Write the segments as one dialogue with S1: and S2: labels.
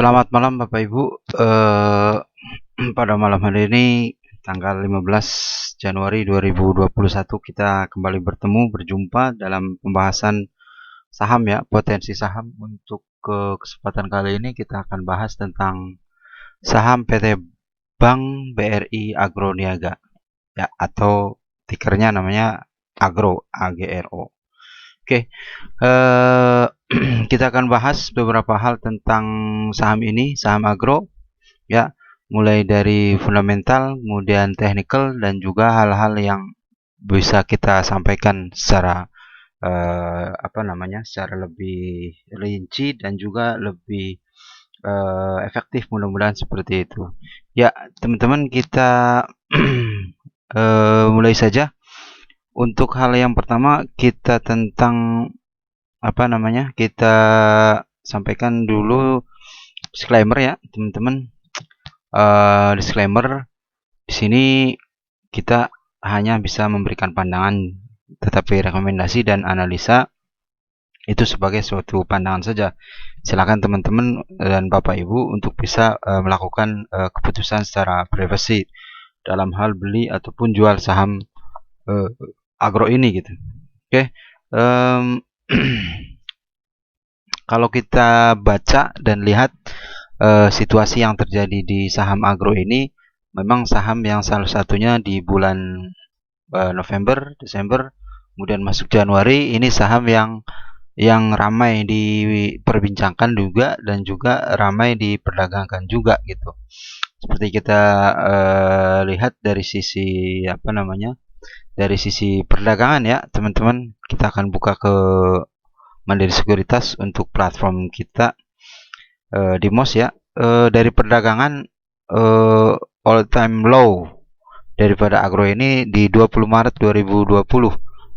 S1: Selamat malam Bapak Ibu. Pada malam hari ini tanggal 15 Januari 2021 kita kembali berjumpa dalam pembahasan saham ya, potensi saham. Untuk kesempatan kali ini kita akan bahas tentang saham PT Bank BRI Agro Niaga ya, atau tikernya namanya Agro, AGRO. Oke, kita akan bahas beberapa hal tentang saham ini, saham agro ya, mulai dari fundamental, kemudian technical, dan juga hal-hal yang bisa kita sampaikan secara secara lebih rinci dan juga lebih efektif, mudah-mudahan seperti itu. Ya, teman-teman, kita mulai saja. Untuk hal yang pertama, kita tentang kita sampaikan dulu disclaimer ya, teman-teman. Disclaimer di sini kita hanya bisa memberikan pandangan, tetapi rekomendasi dan analisa itu sebagai suatu pandangan saja. Silakan teman-teman dan Bapak Ibu untuk bisa melakukan keputusan secara privasi dalam hal beli ataupun jual saham agro ini gitu. Oke. Kalau kita baca dan lihat situasi yang terjadi di saham agro ini, memang saham yang salah satunya di bulan November, Desember, kemudian masuk Januari, ini saham yang ramai diperbincangkan juga dan juga ramai diperdagangkan juga gitu. Seperti kita lihat dari sisi dari sisi perdagangan ya, teman-teman. Kita akan buka ke Mandiri Sekuritas untuk platform kita di MOS ya. Dari perdagangan all time low daripada agro ini di 20 Maret 2020,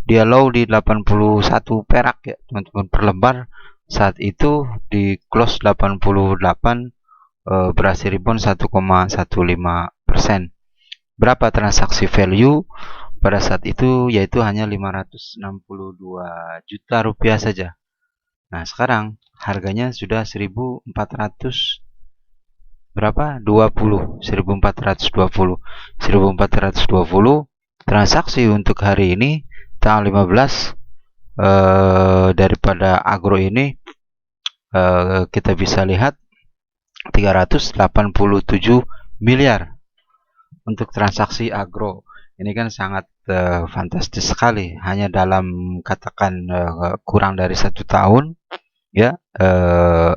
S1: dia low di 81 perak ya teman-teman per lembar. Saat itu di close 88, berhasil rebound 1,15%. Berapa transaksi value pada saat itu? Yaitu hanya 562 juta rupiah saja. Nah, sekarang harganya sudah 1420. Transaksi untuk hari ini tanggal 15 daripada agro ini kita bisa lihat 387 miliar untuk transaksi agro. Ini kan sangat fantastis sekali, hanya dalam katakan kurang dari 1 tahun ya.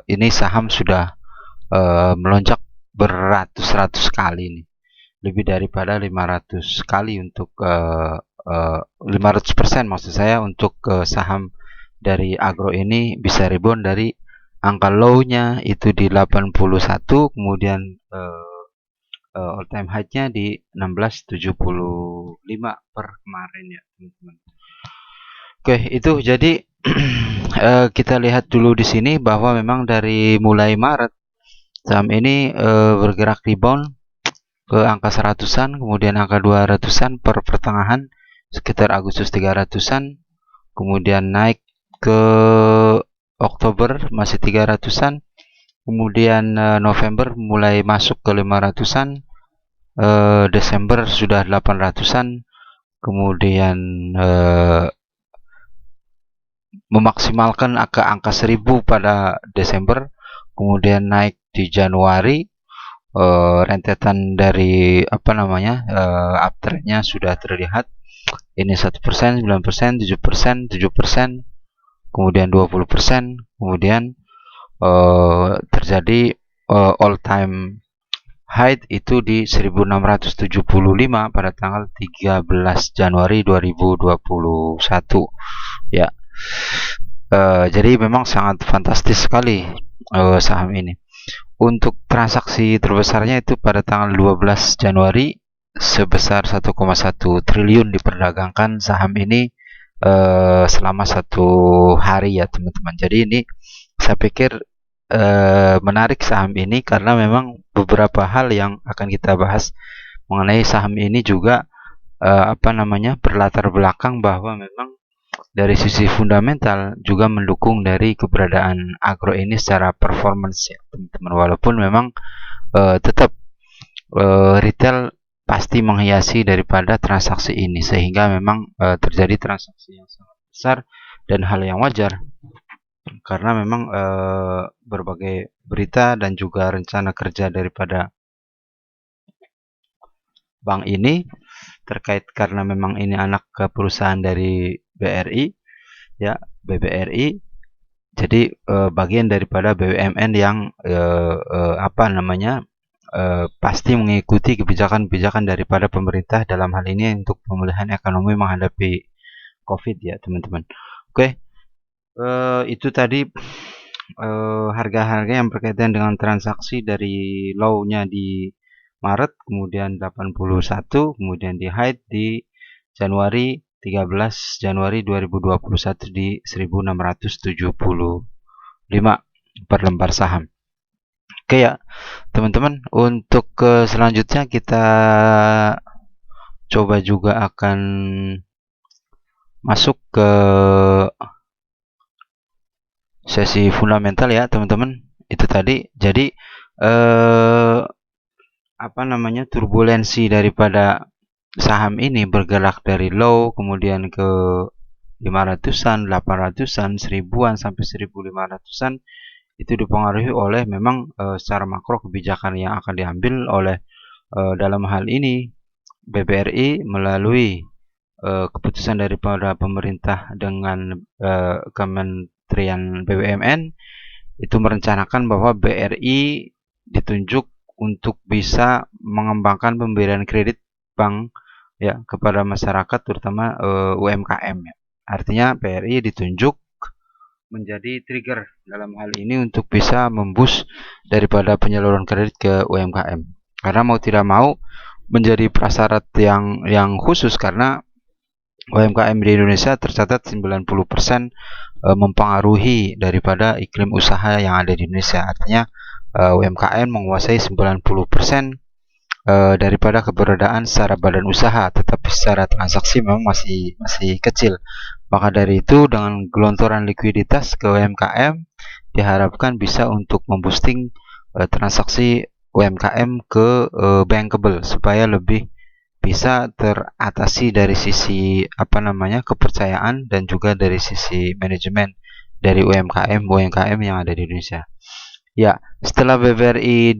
S1: Ini saham sudah melonjak beratus-ratus kali nih, lebih daripada 500 kali untuk 500% maksud saya, untuk saham dari agro ini bisa rebound dari angka low-nya itu di 81, kemudian all time high-nya di 1675 per kemarin ya teman-teman. Oke, itu jadi kita lihat dulu di sini bahwa memang dari mulai Maret saham ini bergerak rebound ke angka 100-an, kemudian angka 200-an per pertengahan, sekitar Agustus 300-an, kemudian naik ke Oktober masih 300-an, kemudian November mulai masuk ke 500-an, Desember sudah 800-an, kemudian memaksimalkan angka 1000 pada Desember, kemudian naik di Januari. Rentetan dari uptrendnya sudah terlihat. Ini 1%, 9%, 7%, 7%, kemudian 20%, kemudian terjadi all time high itu di 1675 pada tanggal 13 Januari 2021 ya. Jadi memang sangat fantastis sekali saham ini. Untuk transaksi terbesarnya itu pada tanggal 12 Januari sebesar 1,1 triliun diperdagangkan saham ini selama 1 hari ya teman-teman. Jadi ini saya pikir menarik saham ini karena memang beberapa hal yang akan kita bahas mengenai saham ini juga berlatar belakang bahwa memang dari sisi fundamental juga mendukung dari keberadaan agro ini secara performance ya teman-teman. Walaupun memang tetap retail pasti menghiasi daripada transaksi ini, sehingga memang terjadi transaksi yang sangat besar dan hal yang wajar karena memang berbagai berita dan juga rencana kerja daripada bank ini terkait, karena memang ini anak perusahaan dari BRI ya, BBRI. Jadi bagian daripada BUMN yang pasti mengikuti kebijakan-kebijakan daripada pemerintah dalam hal ini untuk pemulihan ekonomi menghadapi COVID ya teman-teman. Oke, itu tadi harga-harga yang berkaitan dengan transaksi dari low-nya di Maret, kemudian 81, kemudian di high di Januari 13 Januari 2021 di 1675 per lembar saham. Oke ya teman-teman, untuk selanjutnya kita coba juga akan masuk ke sesi fundamental ya teman-teman. Itu tadi jadi turbulensi daripada saham ini bergerak dari low kemudian ke 500-an, 800-an, 1000-an sampai 1500-an. Itu dipengaruhi oleh memang secara makro kebijakan yang akan diambil oleh dalam hal ini BBRI melalui keputusan daripada pemerintah dengan Kementerian BUMN itu merencanakan bahwa BRI ditunjuk untuk bisa mengembangkan pemberian kredit bank ya kepada masyarakat terutama UMKM ya. Artinya BRI ditunjuk menjadi trigger dalam hal ini untuk bisa memboost daripada penyaluran kredit ke UMKM. Karena mau tidak mau menjadi prasyarat yang khusus karena UMKM di Indonesia tercatat 90% mempengaruhi daripada iklim usaha yang ada di Indonesia. Artinya UMKM menguasai 90% daripada keberadaan secara badan usaha, tetapi secara transaksi memang masih kecil. Maka dari itu dengan gelontoran likuiditas ke UMKM diharapkan bisa untuk memboosting transaksi UMKM ke bankable supaya lebih bisa teratasi dari sisi kepercayaan dan juga dari sisi manajemen dari UMKM yang ada di Indonesia. Ya, setelah BBRI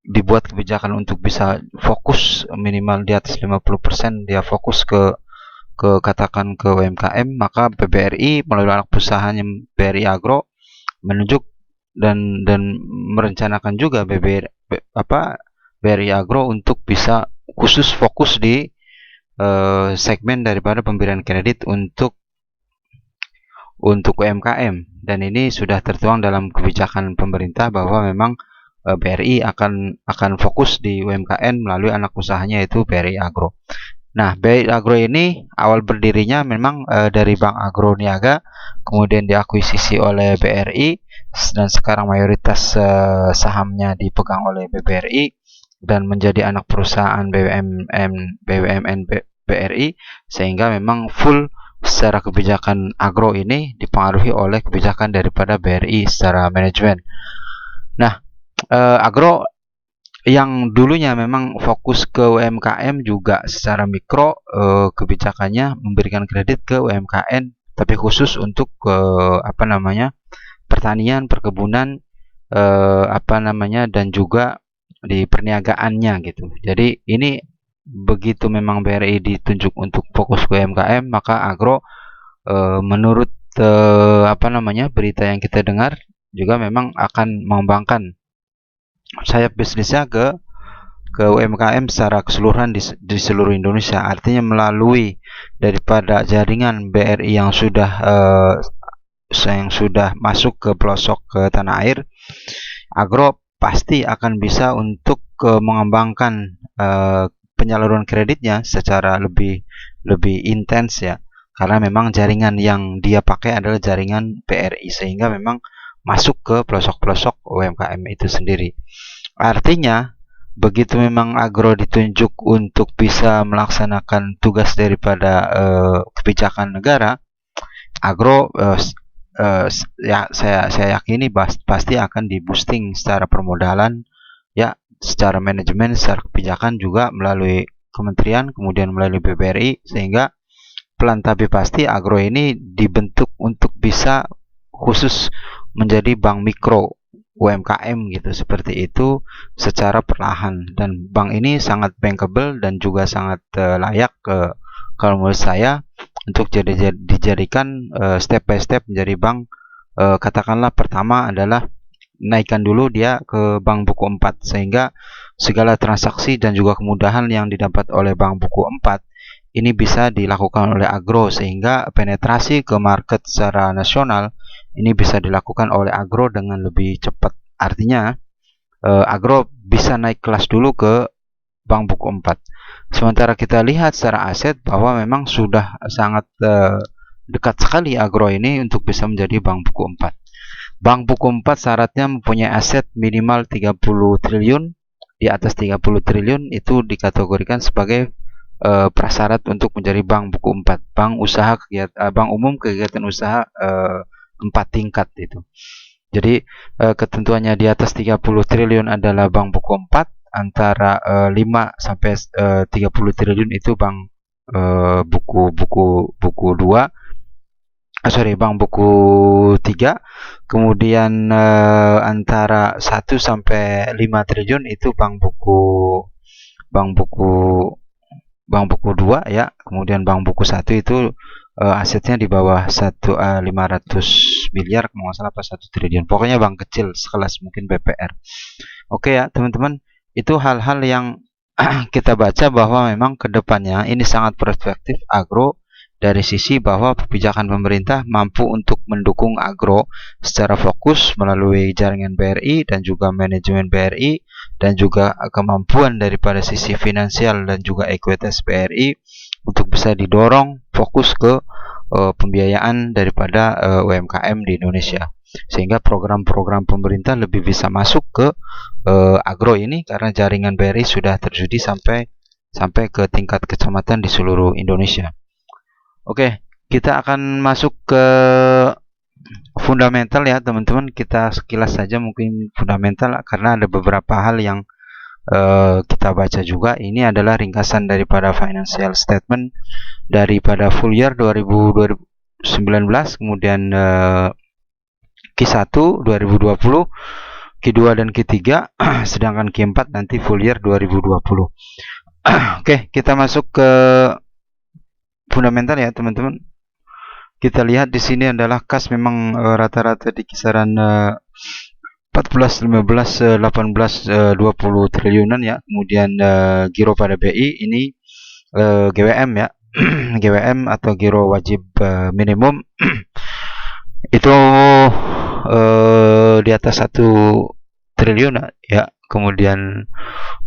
S1: dibuat kebijakan untuk bisa fokus minimal di atas 50%, dia fokus ke katakan ke UMKM, maka BBRI melalui anak perusahaannya BRI Agro menunjuk dan merencanakan juga BRI Agro untuk bisa khusus fokus di segmen daripada pemberian kredit untuk UMKM, dan ini sudah tertuang dalam kebijakan pemerintah bahwa memang BRI akan fokus di UMKM melalui anak usahanya yaitu BRI Agro. Nah, BRI Agro ini awal berdirinya memang dari Bank Agro Niaga, kemudian diakuisisi oleh BRI dan sekarang mayoritas sahamnya dipegang oleh BBRI dan menjadi anak perusahaan BUMN BRI, sehingga memang full secara kebijakan agro ini dipengaruhi oleh kebijakan daripada BRI secara manajemen. Nah, agro yang dulunya memang fokus ke UMKM juga secara mikro kebijakannya memberikan kredit ke UMKM, tapi khusus untuk pertanian, perkebunan, dan juga di perniagaannya gitu. Jadi ini begitu memang BRI ditunjuk untuk fokus ke UMKM, maka agro menurut berita yang kita dengar juga memang akan mengembangkan sayap bisnisnya ke UMKM secara keseluruhan di seluruh Indonesia. Artinya melalui daripada jaringan BRI yang sudah masuk ke pelosok ke tanah air, agro pasti akan bisa untuk mengembangkan penyaluran kreditnya secara lebih intens ya, karena memang jaringan yang dia pakai adalah jaringan BRI, sehingga memang masuk ke pelosok-pelosok UMKM itu sendiri. Artinya begitu memang agro ditunjuk untuk bisa melaksanakan tugas daripada kebijakan negara, agro ya saya yakini pasti akan di boosting secara permodalan, ya, secara manajemen, secara kebijakan juga melalui kementerian, kemudian melalui BBRI, sehingga pelan tapi pasti agro ini dibentuk untuk bisa khusus menjadi bank mikro UMKM gitu, seperti itu secara perlahan. Dan bank ini sangat bankable dan juga sangat layak kalau menurut saya untuk dijadikan step by step menjadi bank. Katakanlah pertama adalah naikkan dulu dia ke bank buku 4, sehingga segala transaksi dan juga kemudahan yang didapat oleh bank buku 4 ini bisa dilakukan oleh agro, sehingga penetrasi ke market secara nasional ini bisa dilakukan oleh agro dengan lebih cepat. Artinya agro bisa naik kelas dulu ke bank buku 4. Sementara kita lihat secara aset bahwa memang sudah sangat dekat sekali agro ini untuk bisa menjadi bank buku 4. Bank buku 4 syaratnya mempunyai aset minimal 30 triliun. Di atas 30 triliun itu dikategorikan sebagai prasyarat untuk menjadi bank buku 4. Bank umum kegiatan usaha 4 tingkat itu. Jadi ketentuannya di atas 30 triliun adalah bank buku 4, antara 5 sampai 30 triliun itu bank buku 2. Bank buku 3. Kemudian antara 1 sampai 5 triliun itu bank buku 2 ya. Kemudian bank buku 1 itu asetnya di bawah 500 miliar kalau nggak salah, apa 1 triliun. Pokoknya bank kecil sekelas mungkin BPR. Oke ya teman-teman, itu hal-hal yang kita baca bahwa memang kedepannya ini sangat perspektif agro, dari sisi bahwa kebijakan pemerintah mampu untuk mendukung agro secara fokus melalui jaringan BRI dan juga manajemen BRI, dan juga kemampuan daripada sisi finansial dan juga ekuitas BRI untuk bisa didorong fokus ke pembiayaan daripada UMKM di Indonesia, sehingga program-program pemerintah lebih bisa masuk ke agro ini karena jaringan BRI sudah terjadi sampai ke tingkat kecamatan di seluruh Indonesia. Oke, kita akan masuk ke fundamental ya teman-teman. Kita sekilas saja mungkin fundamental karena ada beberapa hal yang kita baca juga. Ini adalah ringkasan daripada financial statement daripada full year 2019, kemudian Q1 2020, Q2 dan Q3, sedangkan Q4 nanti full year 2020. Oke, kita masuk ke fundamental ya teman-teman. Kita lihat di sini adalah kas memang rata-rata di kisaran 14, 15, 18, 20 triliunan ya. Kemudian giro pada BI ini GWM ya. GWM atau giro wajib minimum itu di atas 1 triliun ya. Kemudian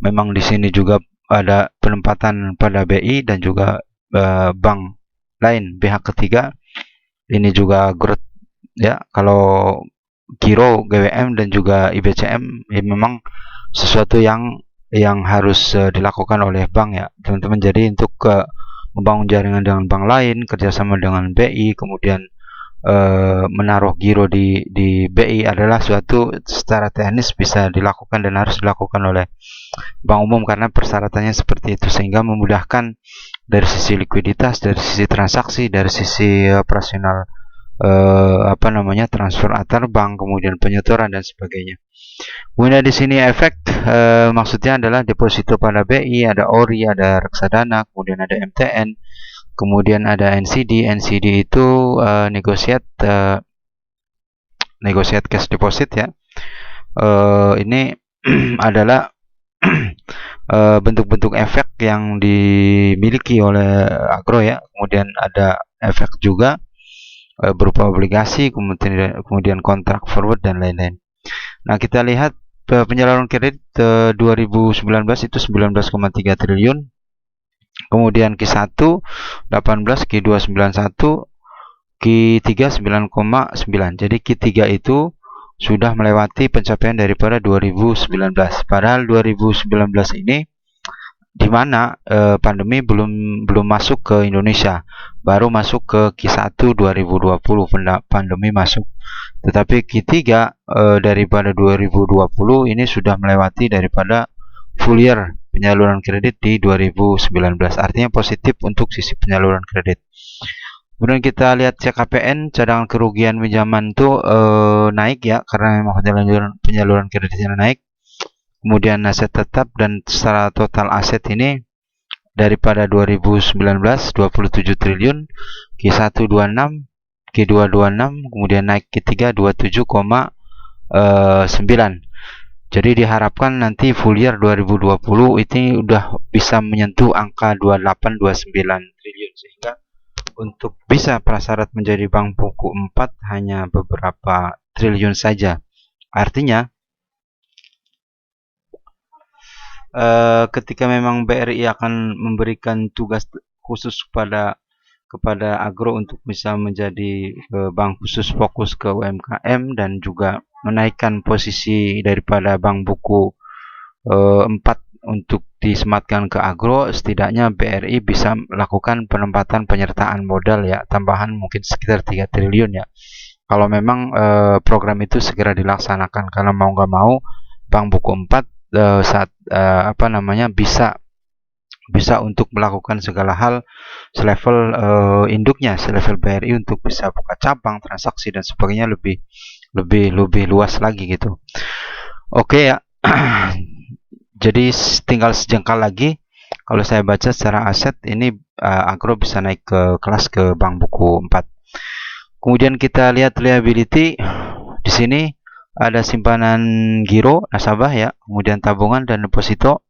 S1: memang di sini juga ada penempatan pada BI dan juga bank lain pihak ketiga. Ini juga growth ya. Kalau giro, GWM dan juga IBCM ya memang sesuatu yang harus dilakukan oleh bank ya teman-teman. Jadi untuk membangun jaringan dengan bank lain, kerjasama dengan BI, kemudian menaruh giro di BI adalah suatu secara teknis bisa dilakukan dan harus dilakukan oleh bank umum karena persyaratannya seperti itu, sehingga memudahkan dari sisi likuiditas, dari sisi transaksi, dari sisi operasional transfer antar bank, kemudian penyetoran dan sebagainya. Kemudian di sini efek maksudnya adalah deposito pada BI, ada ORI, ada reksadana, kemudian ada MTN, kemudian ada NCD. NCD itu negotiate cash deposit ya. Ini adalah bentuk-bentuk efek yang dimiliki oleh agro ya. Kemudian ada efek juga berupa obligasi, kemudian kontrak forward dan lain-lain. Nah, kita lihat penyaluran kredit 2019 itu 19,3 triliun. Kemudian Q1 18, Q2 91, Q3 9,9. Jadi Q3 itu sudah melewati pencapaian daripada 2019. Padahal 2019 ini di mana pandemi belum masuk ke Indonesia, baru masuk ke Q1 2020 pandemi masuk. Tetapi Q3 daripada 2020 ini sudah melewati daripada full year penyaluran kredit di 2019. Artinya positif untuk sisi penyaluran kredit. Kemudian kita lihat CKPN, cadangan kerugian pinjaman itu naik ya, karena memang penyaluran kreditnya naik. Kemudian aset tetap dan secara total aset ini daripada 2019 27 triliun, Q1 26, Q2 26, kemudian naik Q3 27,9. Jadi diharapkan nanti full year 2020 ini udah bisa menyentuh angka 28-29 triliun, sehingga untuk bisa prasyarat menjadi bank buku 4 hanya beberapa triliun saja. Artinya ketika memang BRI akan memberikan tugas khusus kepada Agro untuk bisa menjadi bank khusus fokus ke UMKM dan juga menaikkan posisi daripada bank buku 4 untuk disematkan ke Agro, setidaknya BRI bisa melakukan penempatan penyertaan modal ya, tambahan mungkin sekitar 3 triliun ya. Kalau memang program itu segera dilaksanakan, karena mau nggak mau bank buku 4 bisa untuk melakukan segala hal selevel induknya, selevel BRI untuk bisa buka cabang, transaksi dan sebagainya lebih luas lagi gitu. Oke ya. Jadi tinggal sejengkal lagi. Kalau saya baca secara aset ini Agro bisa naik ke kelas ke bank buku 4. Kemudian kita lihat liability. Di sini ada simpanan giro nasabah ya, kemudian tabungan dan deposito.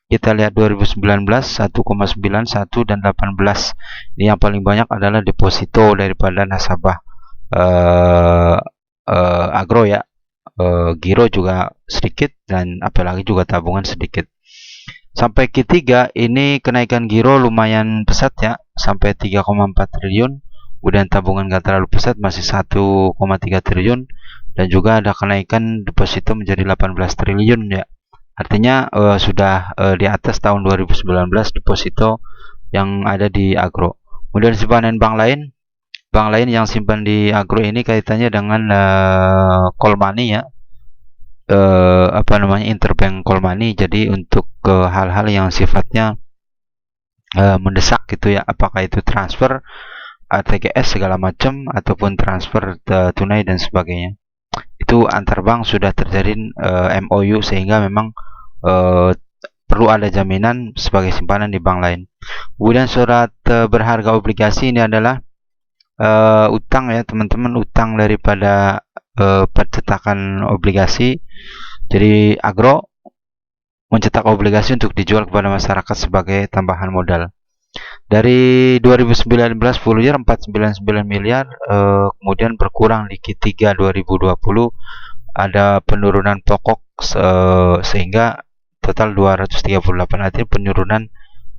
S1: Kita lihat 2019 1,91 dan 18. Ini yang paling banyak adalah deposito daripada nasabah Agro ya. Giro juga sedikit dan apalagi juga tabungan sedikit. Sampai Q3 ini kenaikan giro lumayan pesat ya, sampai 3,4 triliun. Kemudian tabungan nggak terlalu pesat, masih 1,3 triliun, dan juga ada kenaikan deposito menjadi 18 triliun ya. Artinya sudah di atas tahun 2019 deposito yang ada di Agro. Kemudian simpanan bank lain yang simpan di Agro ini kaitannya dengan call money ya, interbank call money. Jadi untuk hal-hal yang sifatnya mendesak gitu ya, apakah itu transfer, ATGS segala macam, ataupun transfer tunai dan sebagainya. Itu antar bank sudah terjadi MOU, sehingga memang perlu ada jaminan sebagai simpanan di bank lain. Kemudian surat berharga obligasi ini adalah utang ya teman-teman, utang daripada percetakan obligasi. Jadi Agro mencetak obligasi untuk dijual kepada masyarakat sebagai tambahan modal. Dari 2019 full year 499 miliar, kemudian berkurang di Q3 2020 ada penurunan pokok sehingga total 238, artinya penurunan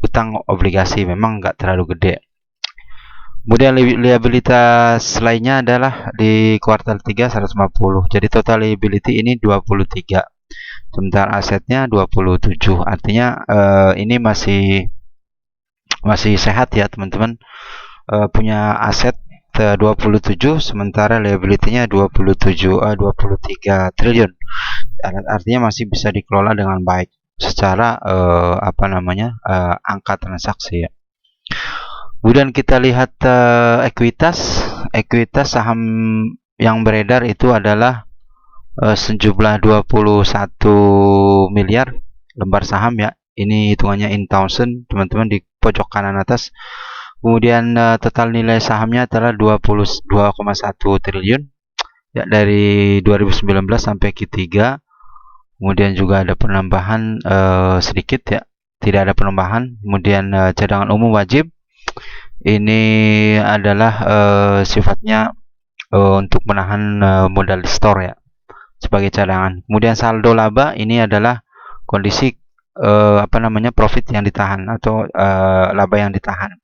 S1: utang obligasi memang nggak terlalu gede. Kemudian liabilitas lainnya adalah di kuartal 3 150. Jadi total liability ini 23. Sementara asetnya 27. Artinya ini masih sehat ya teman-teman. Punya aset 27 sementara liability-nya 23 triliun. Artinya masih bisa dikelola dengan baik secara angka transaksi ya. Kemudian kita lihat ekuitas saham yang beredar itu adalah sejumlah 21 miliar lembar saham ya. Ini hitungannya in thousand teman-teman di pojok kanan atas. Kemudian total nilai sahamnya adalah 22,1 triliun ya, dari 2019 sampai Q3. Kemudian juga ada penambahan sedikit ya, tidak ada penambahan. Kemudian cadangan umum wajib ini adalah sifatnya untuk menahan modal store ya, sebagai cadangan. Kemudian saldo laba ini adalah kondisi profit yang ditahan atau laba yang ditahan.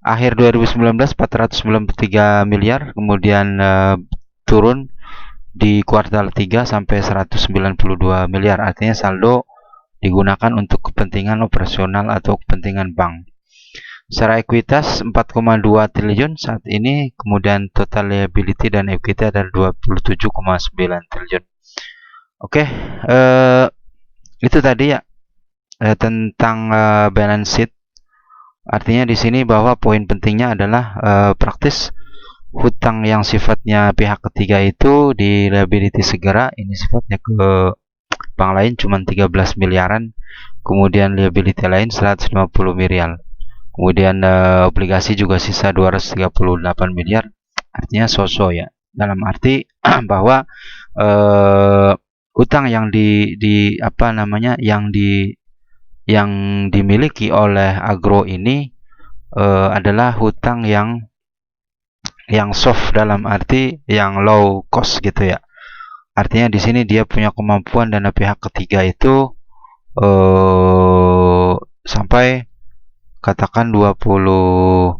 S1: Akhir 2019 493 miliar, kemudian turun di kuartal 3 sampai 192 miliar. Artinya saldo digunakan untuk kepentingan operasional atau kepentingan bank. Secara ekuitas 4,2 triliun saat ini, kemudian total liability dan equity adalah 27,9 triliun. Oke, itu tadi ya tentang balance sheet. Artinya di sini bahwa poin pentingnya adalah praktis hutang yang sifatnya pihak ketiga itu di liability segera, ini sifatnya ke bank lain cuma 13 miliaran, kemudian liability lain 150 miliar, kemudian obligasi juga sisa 238 miliar, artinya so-so ya, dalam arti bahwa hutang yang yang dimiliki oleh Agro ini adalah hutang yang soft, dalam arti yang low cost gitu ya. Artinya di sini dia punya kemampuan dana pihak ketiga itu sampai katakan 23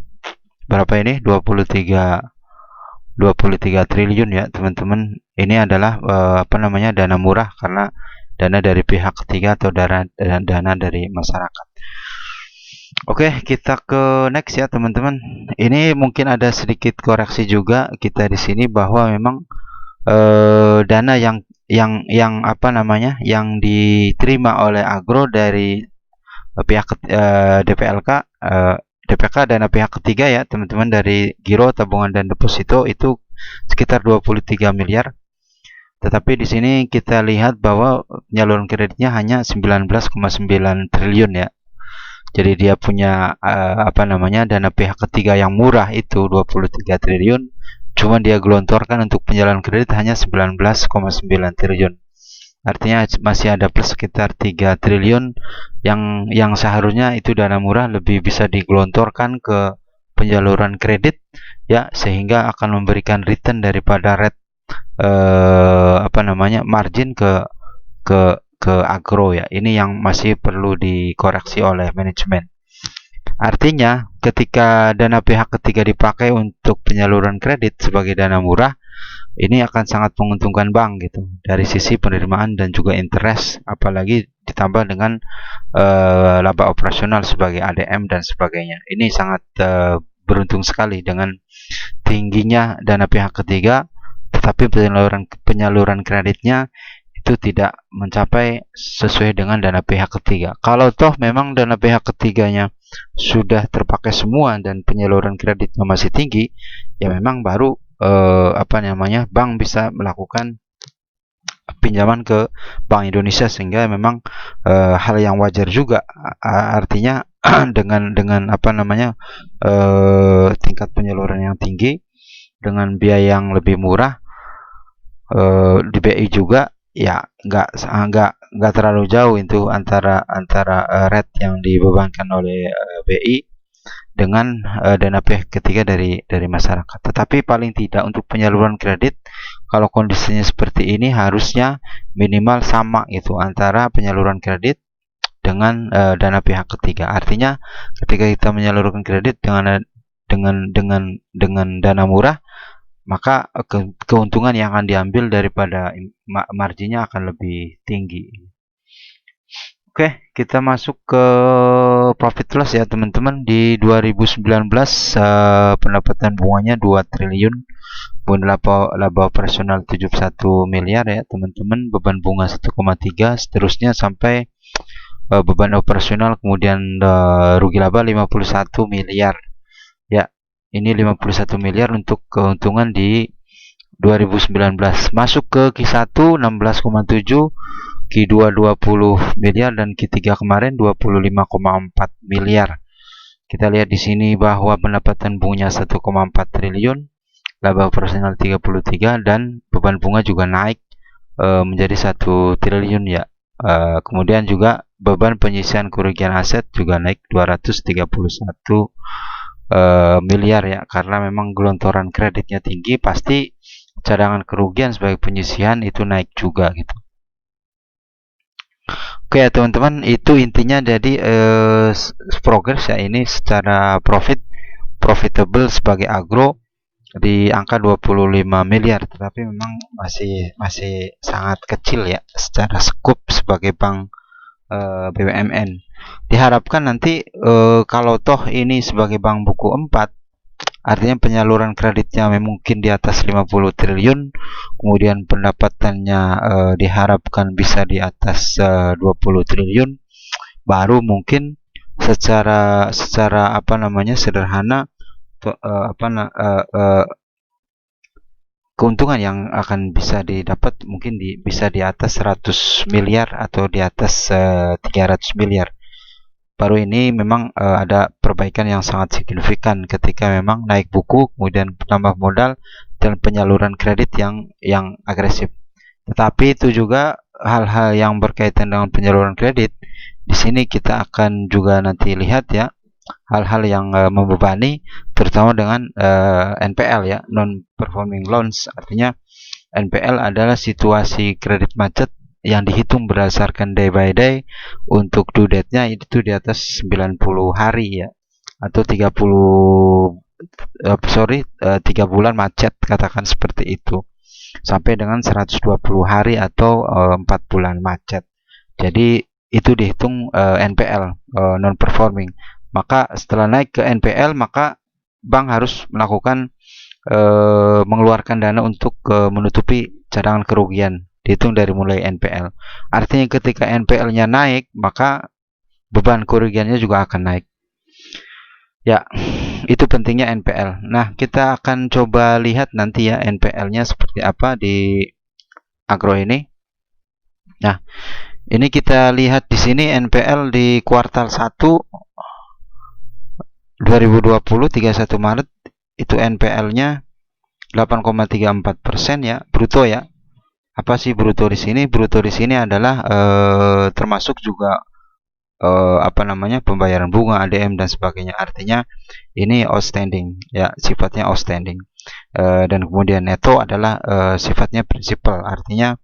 S1: triliun ya teman-teman. Ini adalah dana murah karena dana dari pihak ketiga atau dana dari masyarakat. Oke, kita ke next ya teman-teman. Ini mungkin ada sedikit koreksi juga kita di sini bahwa memang dana yang diterima oleh Agro dari pihak DPK dana pihak ketiga ya teman-teman, dari giro tabungan dan deposito itu sekitar 23 miliar. Tetapi di sini kita lihat bahwa penyaluran kreditnya hanya 19,9 triliun ya. Jadi dia punya dana pihak ketiga yang murah itu 23 triliun, cuma dia gelontorkan untuk penyaluran kredit hanya 19,9 triliun. Artinya masih ada plus sekitar 3 triliun yang seharusnya itu dana murah lebih bisa digelontorkan ke penyaluran kredit ya, sehingga akan memberikan return daripada rate margin ke Agro ya. Ini yang masih perlu dikoreksi oleh manajemen. Artinya ketika dana pihak ketiga dipakai untuk penyaluran kredit sebagai dana murah, ini akan sangat menguntungkan bank gitu dari sisi penerimaan dan juga interest, apalagi ditambah dengan laba operasional sebagai ADM dan sebagainya. Ini sangat beruntung sekali dengan tingginya dana pihak ketiga, tetapi penyaluran kreditnya itu tidak mencapai sesuai dengan dana pihak ketiga. Kalau toh memang dana pihak ketiganya sudah terpakai semua dan penyaluran kreditnya masih tinggi, ya memang baru bank bisa melakukan pinjaman ke Bank Indonesia, sehingga memang hal yang wajar juga. Artinya dengan tingkat penyaluran yang tinggi dengan biaya yang lebih murah, di BI juga ya nggak terlalu jauh itu antara rate yang dibebankan oleh BI dengan dana pihak ketiga dari masyarakat. Tetapi paling tidak untuk penyaluran kredit, kalau kondisinya seperti ini harusnya minimal sama itu antara penyaluran kredit dengan dana pihak ketiga. Artinya ketika kita menyalurkan kredit dengan dana murah, maka keuntungan yang akan diambil daripada marginnya akan lebih tinggi. Oke, kita masuk ke profit loss ya teman-teman. Di 2019 pendapatan bunganya 2 triliun, kemudian laba operasional 71 miliar ya teman-teman, beban bunga 1,3, seterusnya sampai beban operasional, kemudian rugi laba 51 miliar ya. Ini 51 miliar untuk keuntungan di 2019. Masuk ke Q1 16,7, Q2 20 miliar, dan Q3 kemarin 25,4 miliar. Kita lihat di sini bahwa pendapatan bunganya 1,4 triliun, laba operasional 33, dan beban bunga juga naik menjadi 1 triliun ya. Kemudian juga beban penyisihan kerugian aset juga naik 231 miliar ya, karena memang gelontoran kreditnya tinggi, pasti cadangan kerugian sebagai penyisihan itu naik juga gitu. Oke ya teman-teman, itu intinya. Jadi progress ya ini secara profitable sebagai Agro di angka 25 miliar, tetapi memang masih sangat kecil ya secara skup sebagai bank BUMN. Diharapkan nanti kalau toh ini sebagai bank buku 4, artinya penyaluran kreditnya mungkin di atas 50 triliun, kemudian pendapatannya diharapkan bisa di atas 20 triliun, baru mungkin secara apa namanya sederhana keuntungan yang akan bisa didapat mungkin bisa di atas 100 miliar atau di atas 300 miliar. Baru ini memang ada perbaikan yang sangat signifikan ketika memang naik buku, kemudian tambah modal dan penyaluran kredit yang agresif. Tetapi itu juga hal-hal yang berkaitan dengan penyaluran kredit. Di sini kita akan juga nanti lihat ya hal-hal yang membebani, terutama dengan NPL ya, non performing loans. Artinya NPL adalah situasi kredit macet yang dihitung berdasarkan day by day. Untuk due date-nya itu di atas 90 hari ya, atau 3 bulan macet, katakan seperti itu, sampai dengan 120 hari atau 4 bulan macet. Jadi itu dihitung NPL, non performing. Maka setelah naik ke NPL, maka bank harus melakukan mengeluarkan dana untuk menutupi cadangan kerugian, dihitung dari mulai NPL. Artinya ketika NPL-nya naik, maka beban kerugiannya juga akan naik. Ya, itu pentingnya NPL. Nah, kita akan coba lihat nanti ya NPL-nya seperti apa di agro ini. Nah, ini kita lihat di sini NPL di kuartal 1 2020 31 Maret itu NPL-nya 8,34% ya, bruto ya. Apa sih bruto di sini? Bruto di sini adalah termasuk juga apa namanya pembayaran bunga, ADM dan sebagainya. Artinya ini outstanding ya, sifatnya outstanding. Dan kemudian neto adalah sifatnya prinsipal, artinya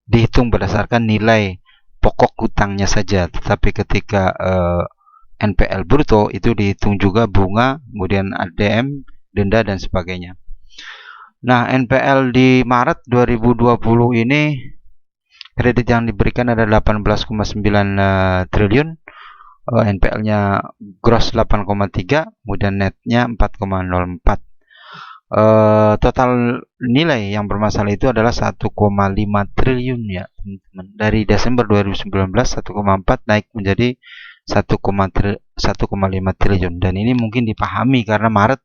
S1: dihitung berdasarkan nilai pokok hutangnya saja. Tetapi ketika NPL bruto itu dihitung juga bunga, kemudian ADM, denda dan sebagainya. Nah, NPL di Maret 2020 ini kredit yang diberikan ada 18,9 triliun, NPL-nya gross 8,3, kemudian netnya 4,04. Total nilai yang bermasalah itu adalah 1,5 triliun ya teman-teman. Dari Desember 2019 1,4 naik menjadi 1,5 triliun, dan ini mungkin dipahami karena Maret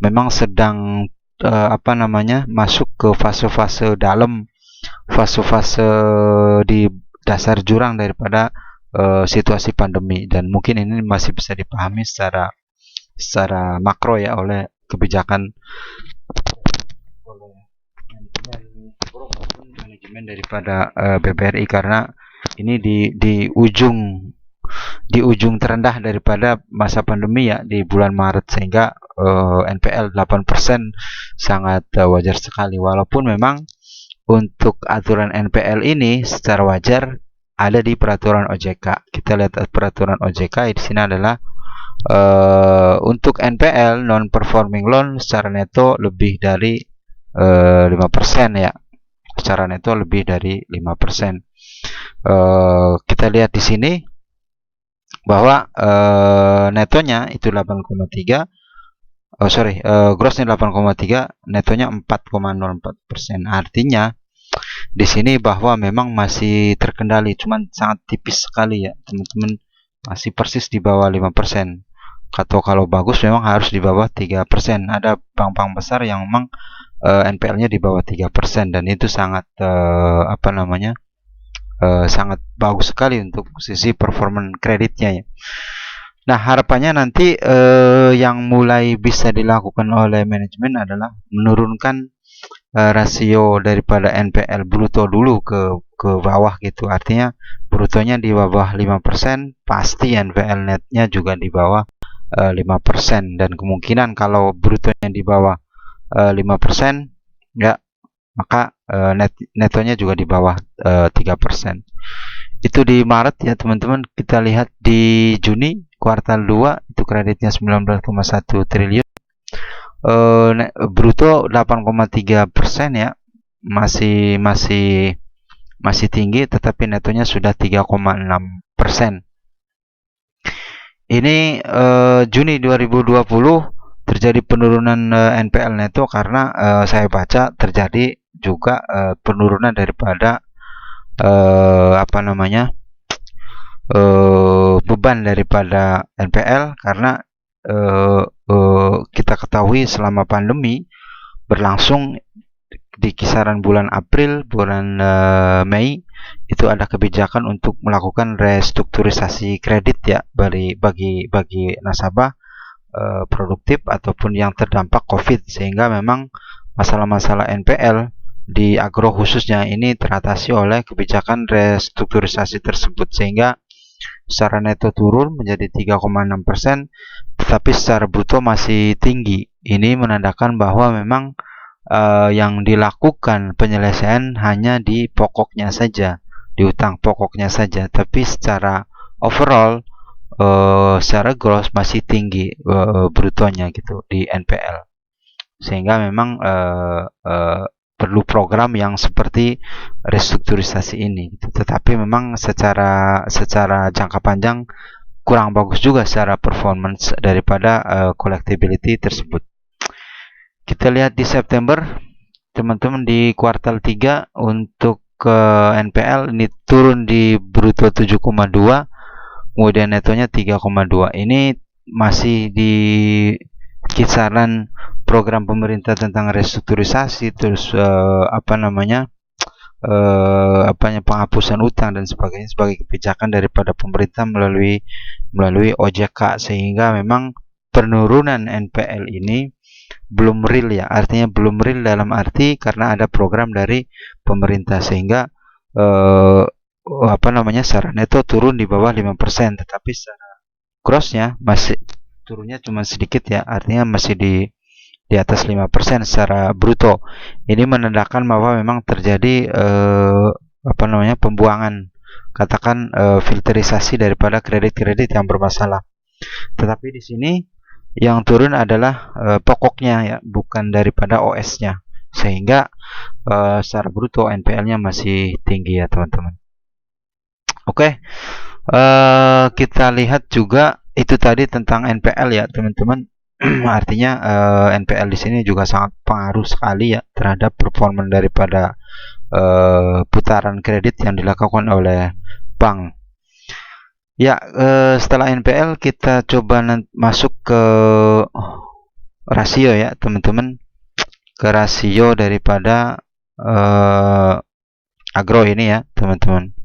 S1: memang sedang masuk ke fase-fase dalam, fase-fase di dasar jurang daripada situasi pandemi, dan mungkin ini masih bisa dipahami secara makro ya oleh kebijakan manajemen daripada BBRI, karena ini di ujung terendah daripada masa pandemi ya di bulan Maret, sehingga NPL 8% sangat wajar sekali. Walaupun memang untuk aturan NPL ini secara wajar ada di peraturan OJK. Kita lihat peraturan OJK di sini adalah untuk NPL non performing loan secara neto lebih dari 5% ya. Secara neto lebih dari 5%. Kita lihat di sini bahwa netonya itu 8,3, grossnya 8,3, netonya 4,04%. Artinya di sini bahwa memang masih terkendali, cuman sangat tipis sekali ya teman-teman, masih persis di bawah 5%. Atau kalau bagus memang harus di bawah 3%. Ada bank-bank besar yang memang NPL-nya di bawah 3%, dan itu sangat sangat bagus sekali untuk sisi performan kreditnya ya. Nah, harapannya nanti yang mulai bisa dilakukan oleh manajemen adalah menurunkan rasio daripada NPL bruto dulu ke bawah gitu. Artinya brutonya di bawah 5%, pasti NPL netnya juga di bawah 5%, dan kemungkinan kalau brutonya di bawah 5% ya, maka netonya juga di bawah 3%. Itu di Maret ya teman-teman. Kita lihat di Juni kuartal 2 itu kreditnya 19,1 triliun, bruto 8,3% ya, masih tinggi, tetapi netonya sudah 3,6%. Ini Juni 2020 terjadi penurunan NPL neto karena saya baca terjadi juga penurunan daripada beban daripada NPL karena kita ketahui selama pandemi berlangsung di kisaran bulan April, bulan Mei itu ada kebijakan untuk melakukan restrukturisasi kredit ya bagi nasabah produktif ataupun yang terdampak COVID, sehingga memang masalah-masalah NPL di agro khususnya ini teratasi oleh kebijakan restrukturisasi tersebut, sehingga secara neto turun menjadi 3,6%, tetapi secara bruto masih tinggi. Ini menandakan bahwa memang yang dilakukan penyelesaian hanya di pokoknya saja, di utang pokoknya saja, tapi secara overall secara gross masih tinggi brutonya gitu di NPL, sehingga memang perlu program yang seperti restrukturisasi ini gitu. Tetapi memang secara jangka panjang kurang bagus juga secara performance daripada collectibility tersebut. Kita lihat di September, teman-teman, di kuartal 3 untuk NPL ini turun di bruto 7,2, kemudian netonya 3,2. Ini masih di kisaran program pemerintah tentang restrukturisasi, terus penghapusan utang dan sebagainya sebagai kebijakan daripada pemerintah melalui OJK, sehingga memang penurunan NPL ini belum real ya, artinya belum real dalam arti karena ada program dari pemerintah, sehingga secara neto turun di bawah 5%, tetapi secara grossnya masih turunnya cuma sedikit ya, artinya masih di atas 5% secara bruto. Ini menandakan bahwa memang terjadi pembuangan, katakan filterisasi daripada kredit-kredit yang bermasalah. Tetapi di sini yang turun adalah pokoknya ya, bukan daripada OS-nya, sehingga secara bruto NPL-nya masih tinggi ya teman-teman. Oke, kita lihat juga itu tadi tentang NPL ya teman-teman. Artinya NPL di sini juga sangat pengaruh sekali ya terhadap performa daripada putaran kredit yang dilakukan oleh bank. Ya, setelah NPL kita coba masuk ke rasio ya teman-teman, ke rasio daripada agro ini ya teman-teman.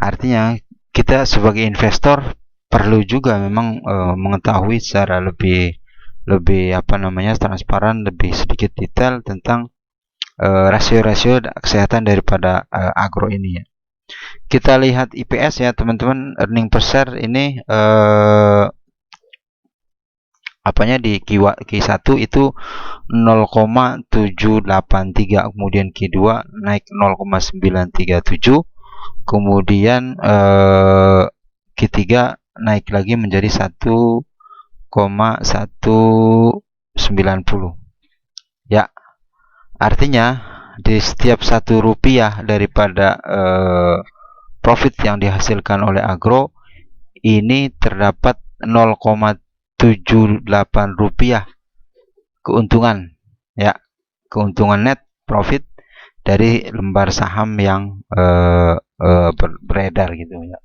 S1: Artinya kita sebagai investor perlu juga memang mengetahui secara lebih transparan, lebih sedikit detail tentang rasio-rasio kesehatan daripada agro ini ya. Kita lihat IPS ya teman-teman, earning per share ini di Q1 itu 0,783, kemudian Q2 naik 0,937, kemudian Q3 naik lagi menjadi 1,190 ya. Artinya di setiap 1 rupiah daripada profit yang dihasilkan oleh agro ini terdapat 0,78 rupiah keuntungan ya, keuntungan net profit dari lembar saham yang beredar gitu ya.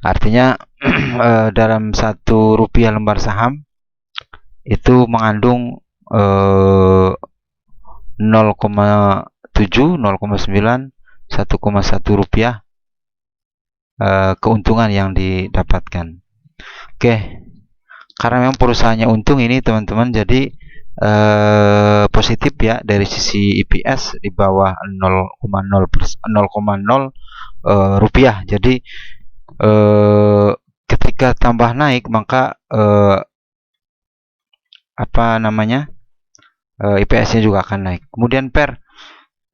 S1: Artinya dalam 1 rupiah lembar saham itu mengandung 0,7, 0,9, 1,1 rupiah keuntungan yang didapatkan. Oke, karena memang perusahaannya untung ini teman-teman, jadi positif ya dari sisi EPS di bawah 0,0 rupiah. Jadi ketika tambah naik maka IPS-nya juga akan naik. Kemudian PER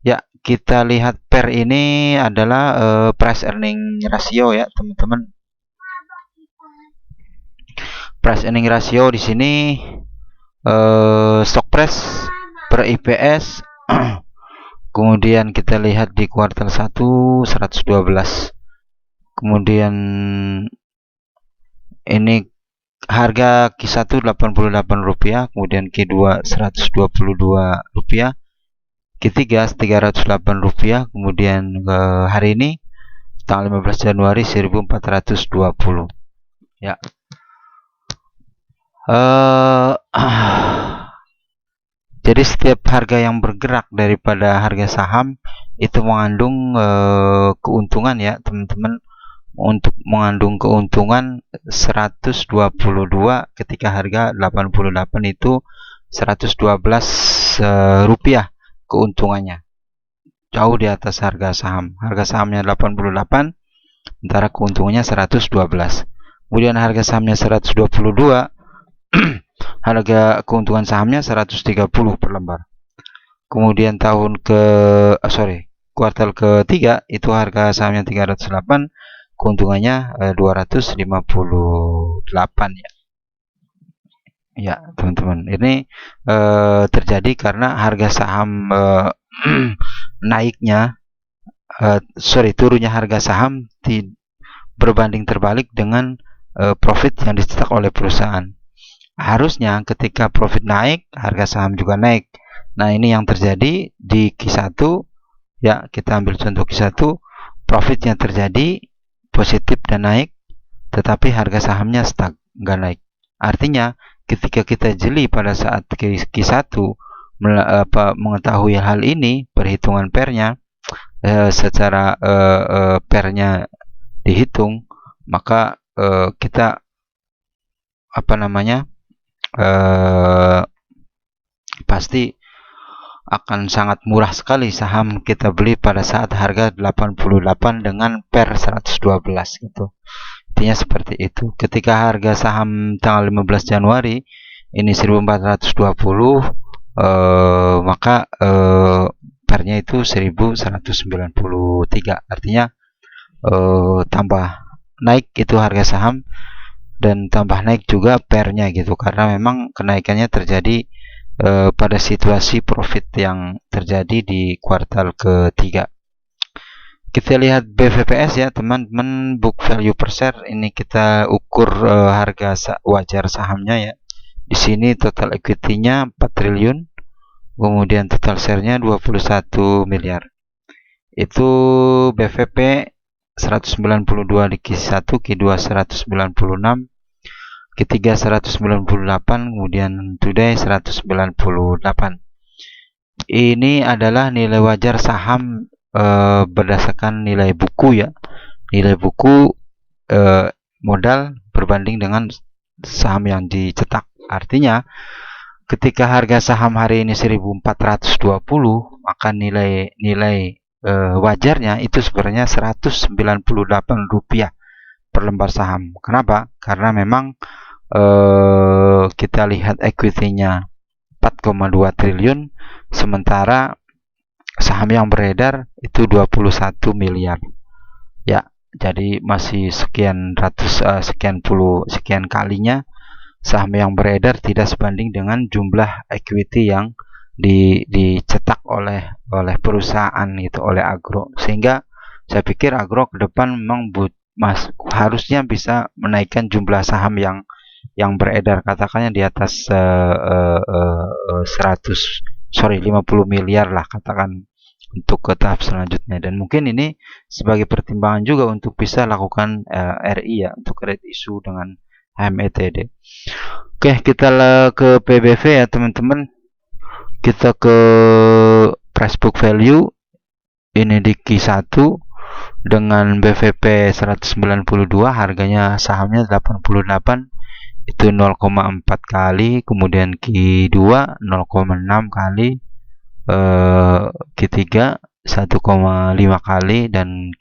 S1: ya, kita lihat PER ini adalah price earning ratio ya teman-teman. Price earning ratio di sini stock price per IPS. Kemudian kita lihat di kuartal 1 112. Kemudian ini harga Q1 Rp88, kemudian Q2 Rp122, Q3 Rp308, kemudian hari ini tanggal 15 Januari 1420 ya. Jadi setiap harga yang bergerak daripada harga saham itu mengandung keuntungan ya teman-teman. Untuk mengandung keuntungan 122 ketika harga 88 itu 112 rupiah keuntungannya, jauh di atas harga saham. Harga sahamnya 88, sementara keuntungannya 112. Kemudian harga sahamnya 122, harga keuntungan sahamnya 130 per lembar. Kemudian kuartal ketiga itu harga sahamnya 308, keuntungannya 258 ya. Ya, teman-teman. Ini terjadi karena harga saham turunnya harga saham berbanding terbalik dengan profit yang dicetak oleh perusahaan. Harusnya ketika profit naik, harga saham juga naik. Nah, ini yang terjadi di Q1 ya. Kita ambil contoh Q1, profitnya terjadi positif dan naik, tetapi harga sahamnya stuck, nggak naik. Artinya ketika kita jeli pada saat Q1 mengetahui hal ini, perhitungan pernya secara pernya dihitung, maka kita pasti akan sangat murah sekali saham kita beli pada saat harga 88 dengan per 112 gitu. Intinya seperti itu. Ketika harga saham tanggal 15 Januari ini 1420, maka pernya itu 1193. Artinya tambah naik itu harga saham dan tambah naik juga pernya gitu, karena memang kenaikannya terjadi pada situasi profit yang terjadi di kuartal ketiga. Kita lihat BVPS ya teman-teman, book value per share. Ini kita ukur harga wajar sahamnya ya. Di sini total equity-nya 4 triliun, kemudian total share-nya 21 miliar. Itu BVP 192 di Q1, Q2 196, Q3 198, kemudian today 198. Ini adalah nilai wajar saham berdasarkan nilai buku ya. Nilai buku modal berbanding dengan saham yang dicetak. Artinya ketika harga saham hari ini 1420, maka nilai wajarnya itu sebenarnya 198 rupiah per lembar saham. Kenapa? Karena memang kita lihat equity-nya 4,2 triliun, sementara saham yang beredar itu 21 miliar. Ya, jadi masih sekian kalinya saham yang beredar tidak sebanding dengan jumlah equity yang dicetak oleh perusahaan gitu, oleh Agro. Sehingga saya pikir Agro ke depan memang harusnya bisa menaikkan jumlah saham yang beredar, katakannya di atas 50 miliar lah katakan, untuk ke tahap selanjutnya. Dan mungkin ini sebagai pertimbangan juga untuk bisa lakukan RI ya, untuk credit issue dengan HMETD. Oke, kita ke PBV ya teman-teman. Kita ke price book value. Ini di Q1 dengan BVP 192, harganya sahamnya 88, itu 0,4 kali, kemudian Q2 0,6 kali, Q3 1,5 kali, dan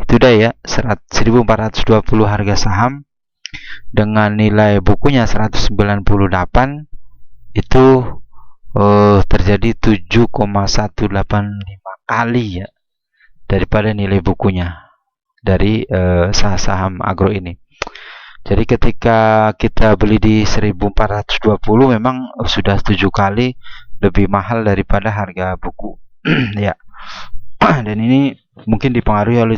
S1: today ya 1420 harga saham dengan nilai bukunya 198, itu terjadi 7,185 kali ya daripada nilai bukunya dari saham Agro ini. Jadi ketika kita beli di 1420 memang sudah 7 kali lebih mahal daripada harga buku. Ya. Dan ini mungkin dipengaruhi oleh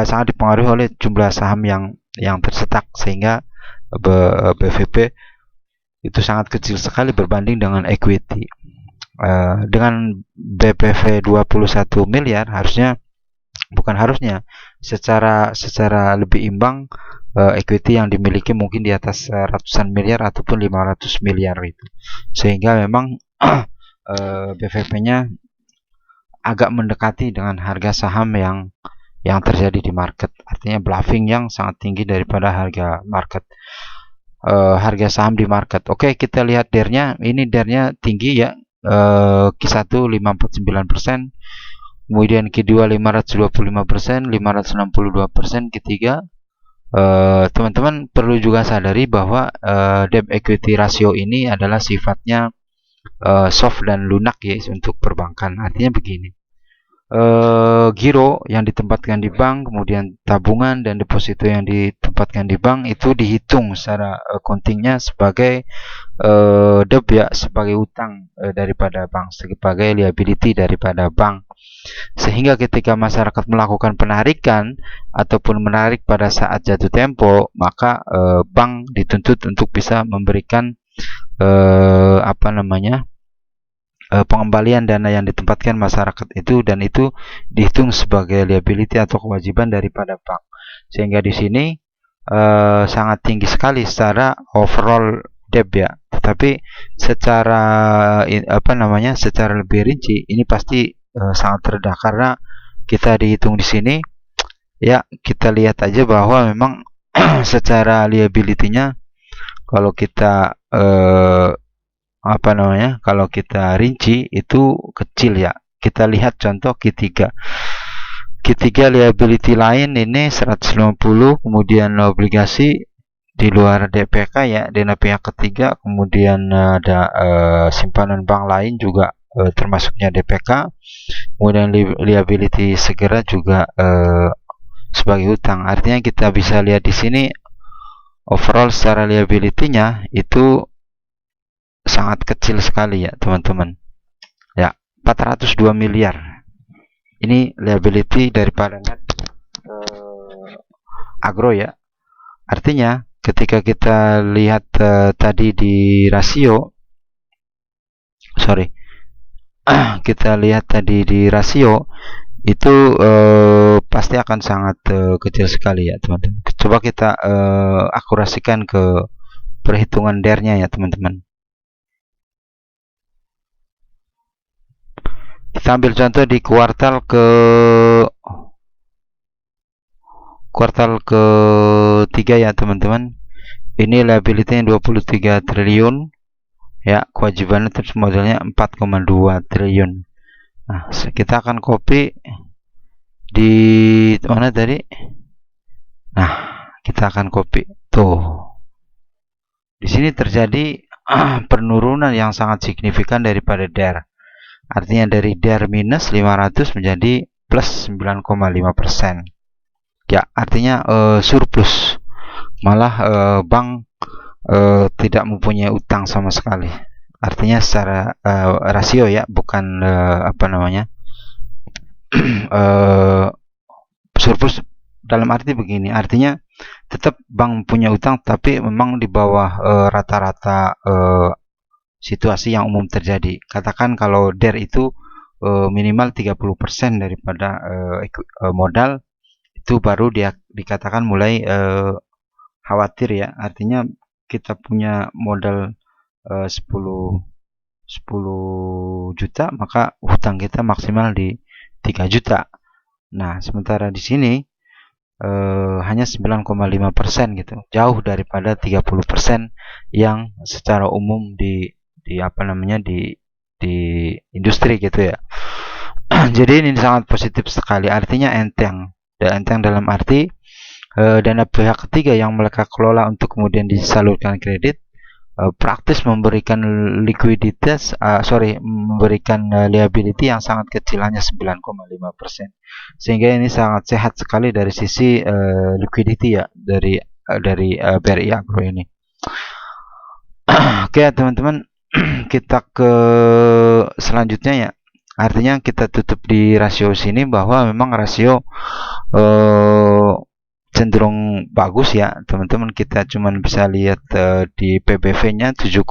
S1: sangat dipengaruhi oleh jumlah saham yang tercetak, sehingga BVP itu sangat kecil sekali berbanding dengan equity. Dengan BPV 21 miliar secara lebih imbang, equity yang dimiliki mungkin di atas ratusan miliar ataupun 500 miliar itu, sehingga memang BVP-nya agak mendekati dengan harga saham yang terjadi di market, artinya bluffing yang sangat tinggi daripada harga market, harga saham di market. Oke, kita lihat DER-nya. Ini DER-nya tinggi ya, Q1 549%, kemudian Q2 525%, 562%, Q3. Teman-teman perlu juga sadari bahwa debt equity ratio ini adalah sifatnya soft dan lunak ya untuk perbankan. Artinya begini, giro yang ditempatkan di bank, kemudian tabungan dan deposito yang ditempatkan di bank itu dihitung secara accountingnya sebagai debt ya, sebagai utang daripada bank, sebagai liability daripada bank. Sehingga ketika masyarakat melakukan penarikan ataupun menarik pada saat jatuh tempo, maka bank dituntut untuk bisa memberikan pengembalian dana yang ditempatkan masyarakat itu, dan itu dihitung sebagai liability atau kewajiban daripada bank. Sehingga di sini sangat tinggi sekali secara overall debt ya. Tetapi secara secara lebih rinci ini pasti sangat rendah, karena kita dihitung di sini ya. Kita lihat aja bahwa memang secara liability-nya kalau kita kalau kita rinci itu kecil ya. Kita lihat contoh Q3 liability lain ini 150, kemudian obligasi di luar DPK ya, dana pihak ketiga, kemudian ada simpanan bank lain juga termasuknya DPK, kemudian liability segera juga sebagai utang. Artinya kita bisa lihat di sini overall secara liability-nya itu sangat kecil sekali ya teman-teman ya, 402 miliar. Ini liability daripada net agro ya. Artinya ketika kita lihat tadi di rasio, kita lihat tadi di rasio itu pasti akan sangat kecil sekali ya teman-teman. Coba kita akurasikan ke perhitungan DER-nya ya teman-teman. Kita ambil contoh di kuartal ketiga ya teman-teman. Ini liability-nya 23 triliun ya, kewajibannya terus modalnya 4,2 triliun. Nah, kita akan copy di mana tadi? Nah, kita akan copy. Tuh. Di sini terjadi penurunan yang sangat signifikan daripada DER. Artinya dari DER minus 500 menjadi plus 9,5%. Ya, artinya surplus. Malah bank tidak mempunyai utang sama sekali. Artinya secara rasio ya, bukan surplus dalam arti begini. Artinya tetap bank punya utang, tapi memang di bawah rata-rata situasi yang umum terjadi. Katakan kalau DER itu minimal 30% daripada modal, itu baru dikatakan mulai khawatir ya. Artinya kita punya modal 10 juta, maka hutang kita maksimal di 3 juta. Nah, sementara di sini hanya 9,5% gitu, jauh daripada 30% yang secara umum di industri gitu ya. Jadi ini sangat positif sekali, artinya enteng. Dan enteng dalam arti dana pihak ketiga yang mereka kelola untuk kemudian disalurkan kredit praktis memberikan likuiditas memberikan liability yang sangat kecil, hanya 9,5%. Sehingga ini sangat sehat sekali dari sisi liquidity ya, dari dari BRI Agro ini. Oke teman-teman, kita ke selanjutnya ya. Artinya kita tutup di rasio sini bahwa memang rasio cenderung bagus ya teman-teman. Kita cuman bisa lihat di PBV-nya 7,1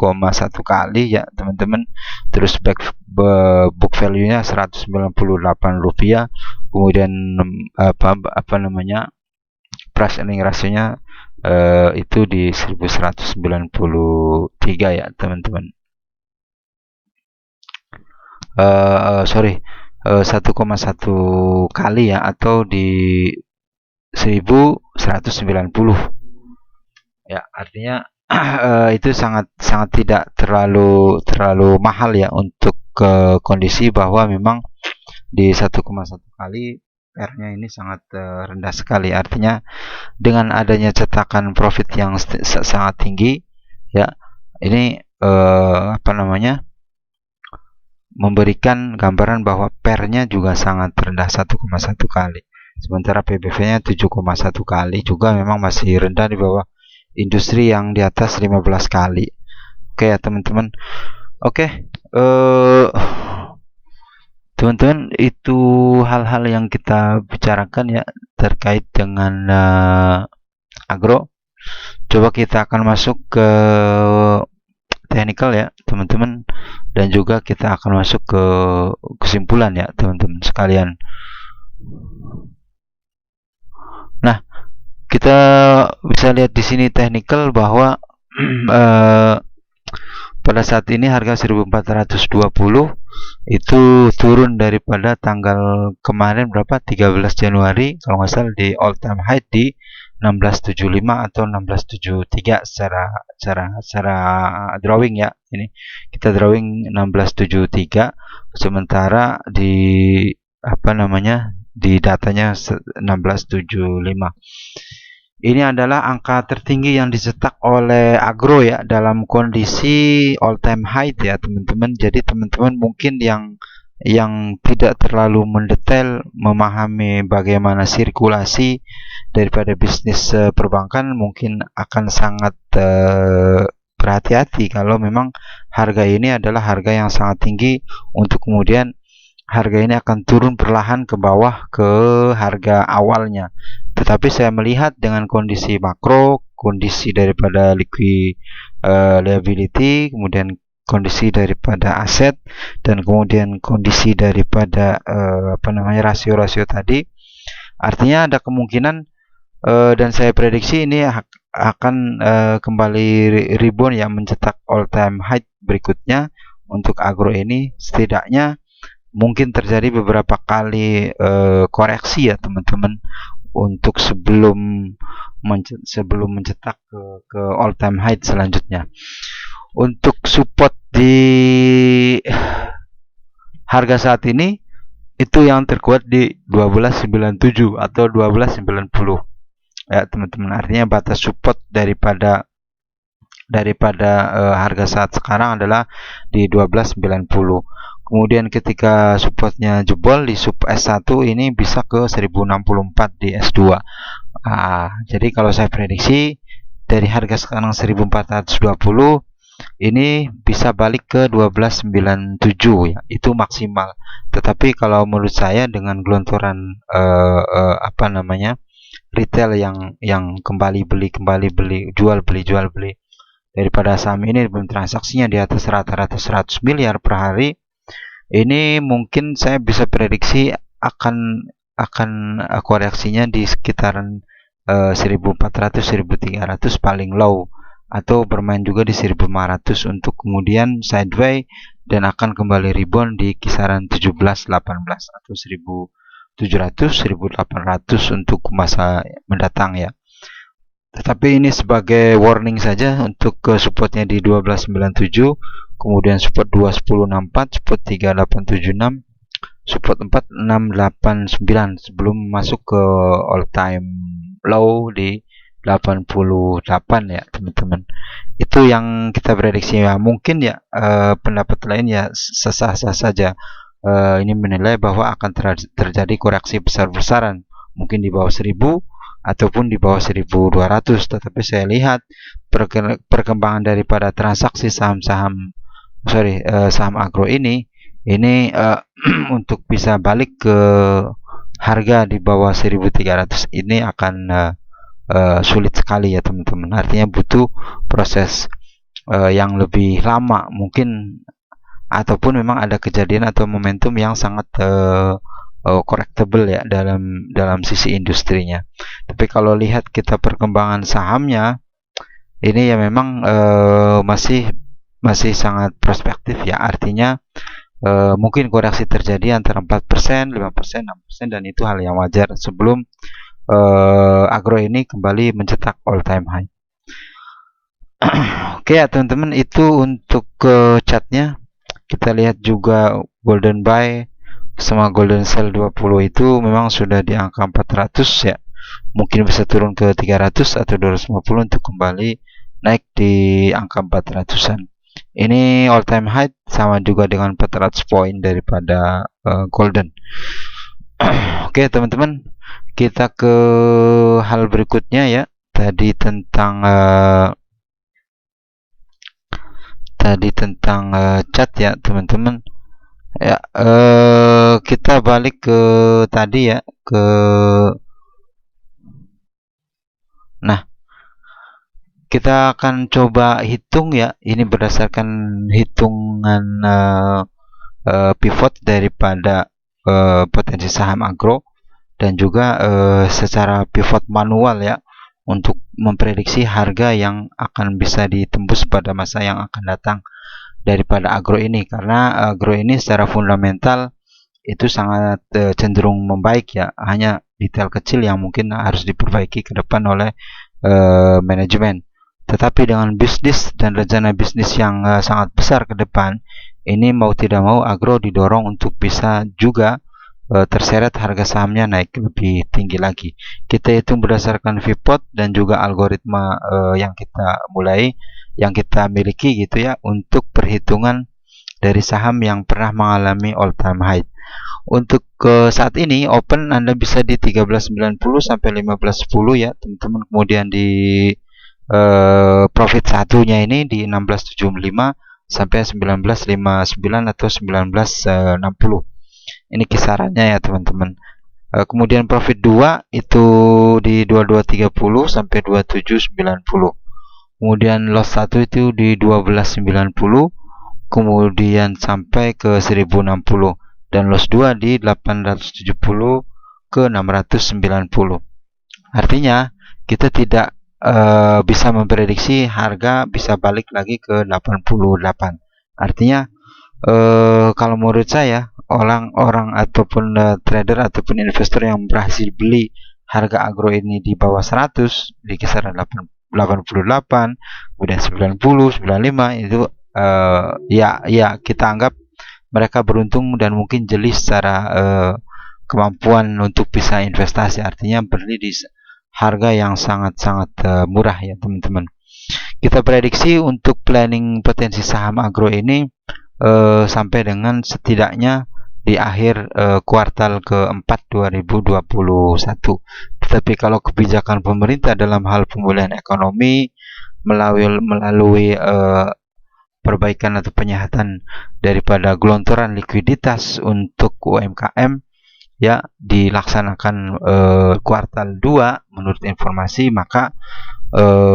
S1: kali ya teman-teman. Terus book value-nya Rp198. Kemudian apa namanya, price earning ratio-nya itu di 1193 ya teman-teman. Sorry, 1,1 kali ya, atau di 1190 ya. Artinya itu sangat tidak terlalu mahal ya untuk kondisi bahwa memang di 1,1 kali R-nya ini sangat rendah sekali. Artinya dengan adanya cetakan profit yang sangat tinggi ya, ini apa namanya, memberikan gambaran bahwa PER-nya juga sangat rendah 1,1 kali. Sementara PBV-nya 7,1 kali, juga memang masih rendah di bawah industri yang di atas 15 kali. Oke ya teman-teman. Oke, teman-teman, itu hal-hal yang kita bicarakan ya terkait dengan agro. Coba kita akan masuk ke technical ya teman-teman, dan juga kita akan masuk ke kesimpulan ya teman-teman sekalian. Nah, kita bisa lihat di sini technical bahwa pada saat ini harga 1420 itu turun daripada tanggal kemarin berapa, 13 Januari kalau nggak salah, di all time high di 1675 atau 1673 secara drawing ya. Ini kita drawing 1673, sementara di apa namanya, di datanya 1675. Ini adalah angka tertinggi yang dicetak oleh agro ya dalam kondisi all time high ya teman-teman. Jadi teman-teman mungkin yang tidak terlalu mendetail memahami bagaimana sirkulasi daripada bisnis perbankan mungkin akan sangat berhati-hati kalau memang harga ini adalah harga yang sangat tinggi, untuk kemudian harga ini akan turun perlahan ke bawah ke harga awalnya. Tetapi saya melihat dengan kondisi makro, kondisi daripada liability, kemudian kondisi daripada aset, dan kemudian kondisi daripada rasio-rasio tadi, artinya ada kemungkinan dan saya prediksi ini akan kembali rebound yang mencetak all time high berikutnya untuk agro ini. Setidaknya mungkin terjadi beberapa kali koreksi ya teman-teman, untuk sebelum mencetak ke all time high selanjutnya. Untuk support di harga saat ini itu yang terkuat di 1297 atau 1290 ya teman-teman. Artinya batas support daripada harga saat sekarang adalah di 1290. Kemudian ketika supportnya jebol di sub S1 ini bisa ke 1064 di S2. Jadi kalau saya prediksi dari harga sekarang 1420 ini bisa balik ke 1297 ya, itu maksimal. Tetapi kalau menurut saya dengan gelontoran retail yang kembali beli jual beli daripada saham ini, transaksinya di atas rata-rata 100 miliar per hari, ini mungkin saya bisa prediksi akan koreksinya di sekitaran 1400-1300 paling low, atau bermain juga di 1500 untuk kemudian sideways dan akan kembali rebound di kisaran 1718 atau 1700-1800 untuk masa mendatang ya. Tetapi ini sebagai warning saja untuk supportnya di 1297, kemudian support 2164, support 3876, support 4689 sebelum masuk ke all time low di 88 ya teman-teman. Itu yang kita prediksi ya. Mungkin ya pendapat lain ya sah-sah saja. Ini menilai bahwa akan terjadi koreksi besar-besaran, mungkin di bawah 1000 ataupun di bawah 1.200. Tetapi saya lihat perkembangan daripada transaksi saham agro ini untuk bisa balik ke harga di bawah 1.300 ini akan sulit sekali ya teman-teman. Artinya butuh proses yang lebih lama mungkin, ataupun memang ada kejadian atau momentum yang sangat correctable ya dalam sisi industrinya. Tapi kalau lihat kita perkembangan sahamnya ini ya memang masih sangat prospektif ya. Artinya mungkin koreksi terjadi antara 4%, 5%, 6%, dan itu hal yang wajar sebelum agro ini kembali mencetak all time high. Oke ya teman-teman, itu untuk chartnya. Kita lihat juga golden buy sama golden sell 20 itu memang sudah di angka 400 ya. Mungkin bisa turun ke 300 atau 250 untuk kembali naik di angka 400-an. Ini all time high sama juga dengan 400 poin daripada golden. Oke teman-teman, kita ke hal berikutnya ya. Tadi tentang chat ya teman-teman ya. Kita balik ke tadi ya, kita akan coba hitung ya. Ini berdasarkan hitungan pivot daripada potensi saham agro, dan juga secara pivot manual ya, untuk memprediksi harga yang akan bisa ditembus pada masa yang akan datang daripada agro ini. Karena agro ini secara fundamental itu sangat cenderung membaik ya, hanya detail kecil yang mungkin harus diperbaiki ke depan oleh manajemen. Tetapi dengan bisnis dan rencana bisnis yang sangat besar ke depan, ini mau tidak mau agro didorong untuk bisa juga terseret harga sahamnya naik lebih tinggi lagi. Kita hitung berdasarkan pivot dan juga algoritma yang kita miliki gitu ya, untuk perhitungan dari saham yang pernah mengalami all time high. Untuk saat ini open Anda bisa di 13.90 sampai 15.10 ya teman-teman. Kemudian di profit satunya ini di 16.75 sampai 19.59 atau 19.60. Ini kisarannya ya teman-teman. Kemudian profit 2 itu di 22.30 sampai 27.90. Kemudian loss 1 itu di 12.90, kemudian sampai ke 1.060, dan loss 2 di 870 ke 690. Artinya kita tidak bisa memprediksi harga bisa balik lagi ke 88. Artinya kalau menurut saya orang-orang ataupun trader ataupun investor yang berhasil beli harga agro ini di bawah 100, di kisaran 88, kemudian 90, 95, itu ya kita anggap mereka beruntung dan mungkin jeli secara kemampuan untuk bisa investasi. Artinya beli di harga yang sangat-sangat murah ya teman-teman. Kita prediksi untuk planning potensi saham agro ini sampai dengan setidaknya di akhir kuartal keempat 2021. Tetapi kalau kebijakan pemerintah dalam hal pemulihan ekonomi melalui perbaikan atau penyehatan daripada gelontoran likuiditas untuk UMKM ya dilaksanakan kuartal 2 menurut informasi, maka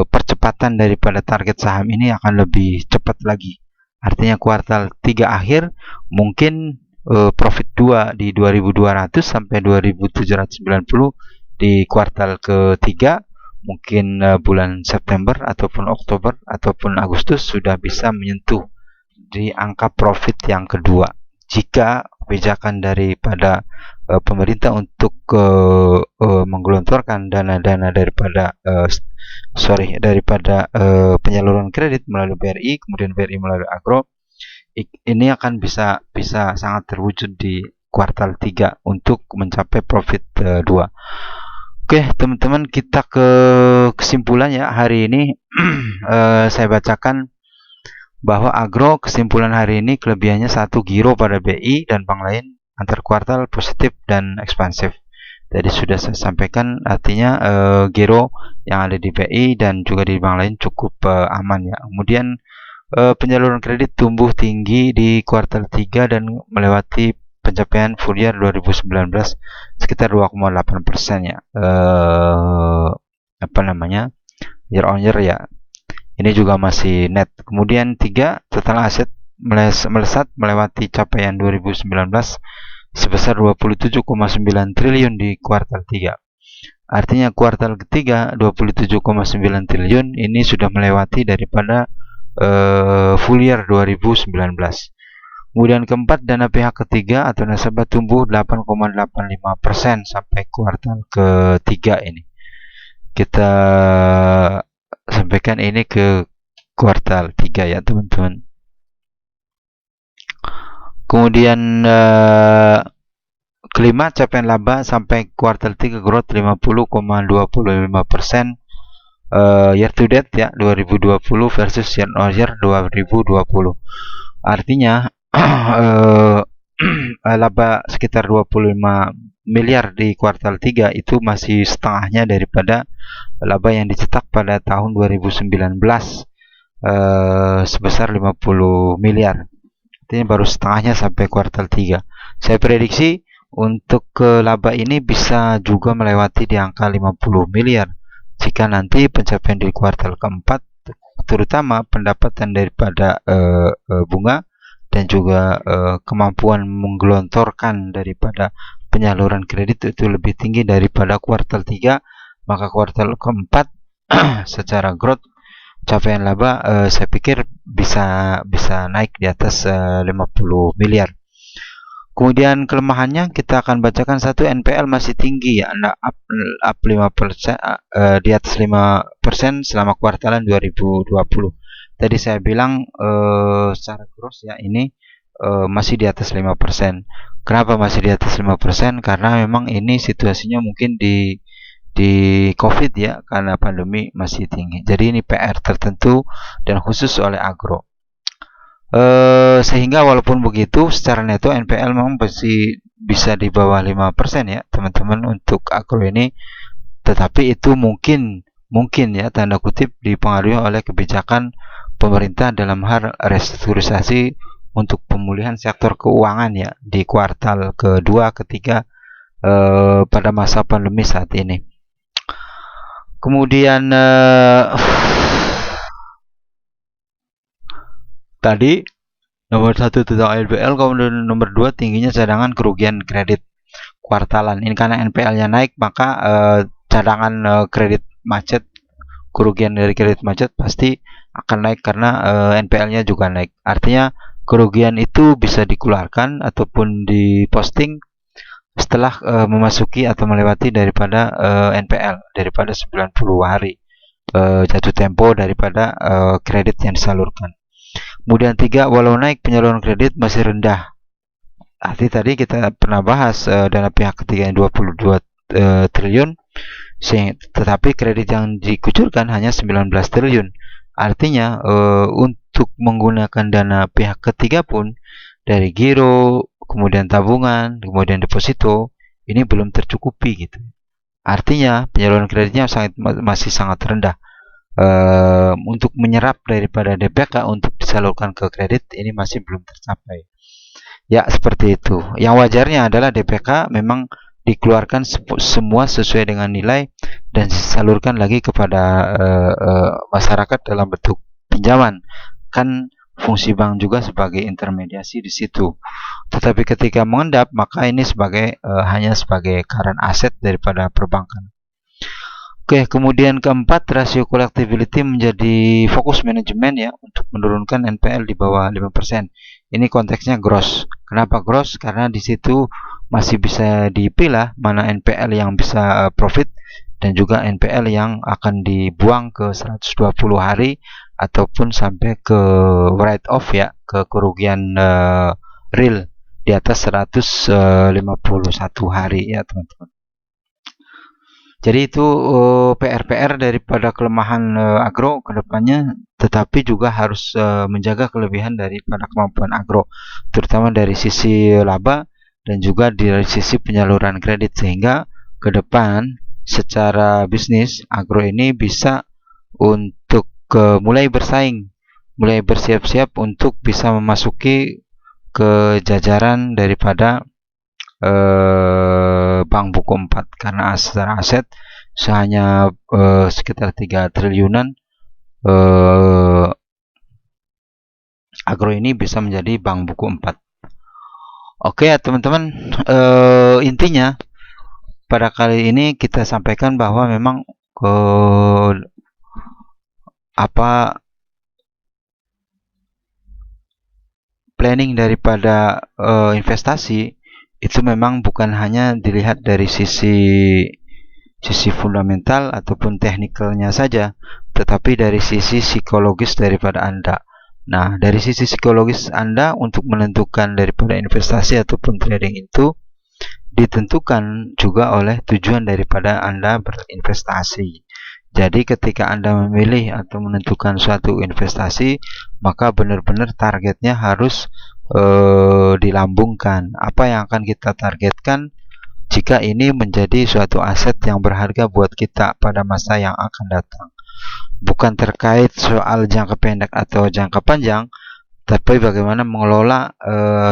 S1: percepatan daripada target saham ini akan lebih cepat lagi. Artinya kuartal 3 akhir mungkin profit 2 di 2.200 sampai 2.790 di kuartal ketiga, mungkin bulan September ataupun Oktober ataupun Agustus sudah bisa menyentuh di angka profit yang kedua, jika kebijakan daripada pemerintah untuk menggelontorkan dana-dana daripada penyaluran kredit melalui BRI, kemudian BRI melalui agro, ini akan bisa sangat terwujud di kuartal 3 untuk mencapai profit 2. Oke teman-teman, kita ke kesimpulan ya hari ini. Saya bacakan bahwa agro kesimpulan hari ini kelebihannya 1, giro pada BI dan bank lain antar kuartal positif dan ekspansif. tadi sudah saya sampaikan, artinya giro yang ada di BI dan juga di bank lain cukup aman ya. Kemudian penyaluran kredit tumbuh tinggi di kuartal 3 dan melewati pencapaian full year 2019 sekitar 2,8% ya. Year on year ya. Ini juga masih net. Kemudian 3, total aset melesat melewati capaian 2019 sebesar 27,9 triliun di kuartal 3. Artinya kuartal ketiga 27,9 triliun ini sudah melewati daripada full year 2019. Kemudian keempat, dana pihak ketiga atau nasabah tumbuh 8,85% sampai kuartal ketiga ini. Kita sampaikan ini ke kuartal 3 ya teman-teman. Kemudian kelima, capaian laba sampai kuartal 3 growth 50,25% year to date ya 2020 versus year on year 2020. Artinya laba sekitar 25 miliar di kuartal 3 itu masih setengahnya daripada laba yang dicetak pada tahun 2019 sebesar 50 miliar. Artinya baru setengahnya sampai kuartal 3. Saya prediksi untuk laba ini bisa juga melewati di angka 50 miliar jika nanti pencapaian di kuartal keempat, terutama pendapatan daripada bunga dan juga kemampuan menggelontorkan daripada penyaluran kredit itu lebih tinggi daripada kuartal 3, maka kuartal keempat secara growth capaian laba saya pikir bisa naik di atas 50 miliar. Kemudian kelemahannya kita akan bacakan. Satu, NPL masih tinggi ya, up 5%, di atas 5% selama kuartalan 2020. Tadi saya bilang secara gross ya ini masih di atas 5%. Kenapa masih di atas 5%? Karena memang ini situasinya mungkin di COVID ya, karena pandemi masih tinggi. Jadi ini PR tertentu dan khusus oleh agro. Sehingga walaupun begitu secara neto NPL memang masih bisa di bawah 5% ya teman-teman untuk agro ini. Tetapi itu mungkin ya tanda kutip dipengaruhi oleh kebijakan pemerintah dalam hal restrukturisasi untuk pemulihan sektor keuangan ya di kuartal kedua, ketiga pada masa pandemi saat ini. Kemudian tadi nomor 1 tentang NPL, kemudian nomor 2 tingginya cadangan kerugian kredit kuartalan. Ini karena NPL-nya naik, maka cadangan kredit macet, kerugian dari kredit macet pasti akan naik karena NPL-nya juga naik. Artinya kerugian itu bisa dikeluarkan ataupun diposting setelah memasuki atau melewati daripada NPL, daripada 90 hari jatuh tempo daripada kredit yang disalurkan. Kemudian 3, walau naik penyaluran kredit masih rendah. Arti tadi kita pernah bahas dana pihak ketiga yang 22 triliun, tetapi kredit yang dikucurkan hanya 19 triliun. Artinya untuk menggunakan dana pihak ketiga pun dari giro, kemudian tabungan, kemudian deposito, ini belum tercukupi gitu. Artinya penyaluran kreditnya masih sangat rendah. Untuk menyerap daripada DPK untuk disalurkan ke kredit ini masih belum tercapai. Ya seperti itu. Yang wajarnya adalah DPK memang dikeluarkan semua sesuai dengan nilai dan disalurkan lagi kepada masyarakat dalam bentuk pinjaman. Kan fungsi bank juga sebagai intermediasi di situ. Tetapi ketika mengendap, maka ini hanya sebagai current asset daripada perbankan. Oke, kemudian keempat, rasio collectibility menjadi fokus manajemen ya untuk menurunkan NPL di bawah 5%. Ini konteksnya gross. Kenapa gross? Karena di situ masih bisa dipilah mana NPL yang bisa profit dan juga NPL yang akan dibuang ke 120 hari ataupun sampai ke write off ya, ke kerugian real di atas 151 hari ya teman-teman. Jadi itu PR daripada kelemahan agro ke depannya, tetapi juga harus menjaga kelebihan daripada kemampuan agro, terutama dari sisi laba dan juga dari sisi penyaluran kredit, sehingga ke depan secara bisnis, agro ini bisa untuk mulai bersaing, mulai bersiap-siap untuk bisa memasuki ke jajaran daripada bank buku 4, karena secara aset hanya sekitar 3 triliunan. Agro ini bisa menjadi bank buku 4. Oke ya teman-teman, intinya pada kali ini kita sampaikan bahwa memang planning daripada investasi itu memang bukan hanya dilihat dari sisi fundamental ataupun teknikalnya saja, tetapi dari sisi psikologis daripada Anda. Nah, dari sisi psikologis Anda untuk menentukan daripada investasi ataupun trading itu ditentukan juga oleh tujuan daripada Anda berinvestasi. Jadi ketika Anda memilih atau menentukan suatu investasi, maka benar-benar targetnya harus dilambungkan. Apa yang akan kita targetkan jika ini menjadi suatu aset yang berharga buat kita pada masa yang akan datang. Bukan terkait soal jangka pendek atau jangka panjang, tapi bagaimana mengelola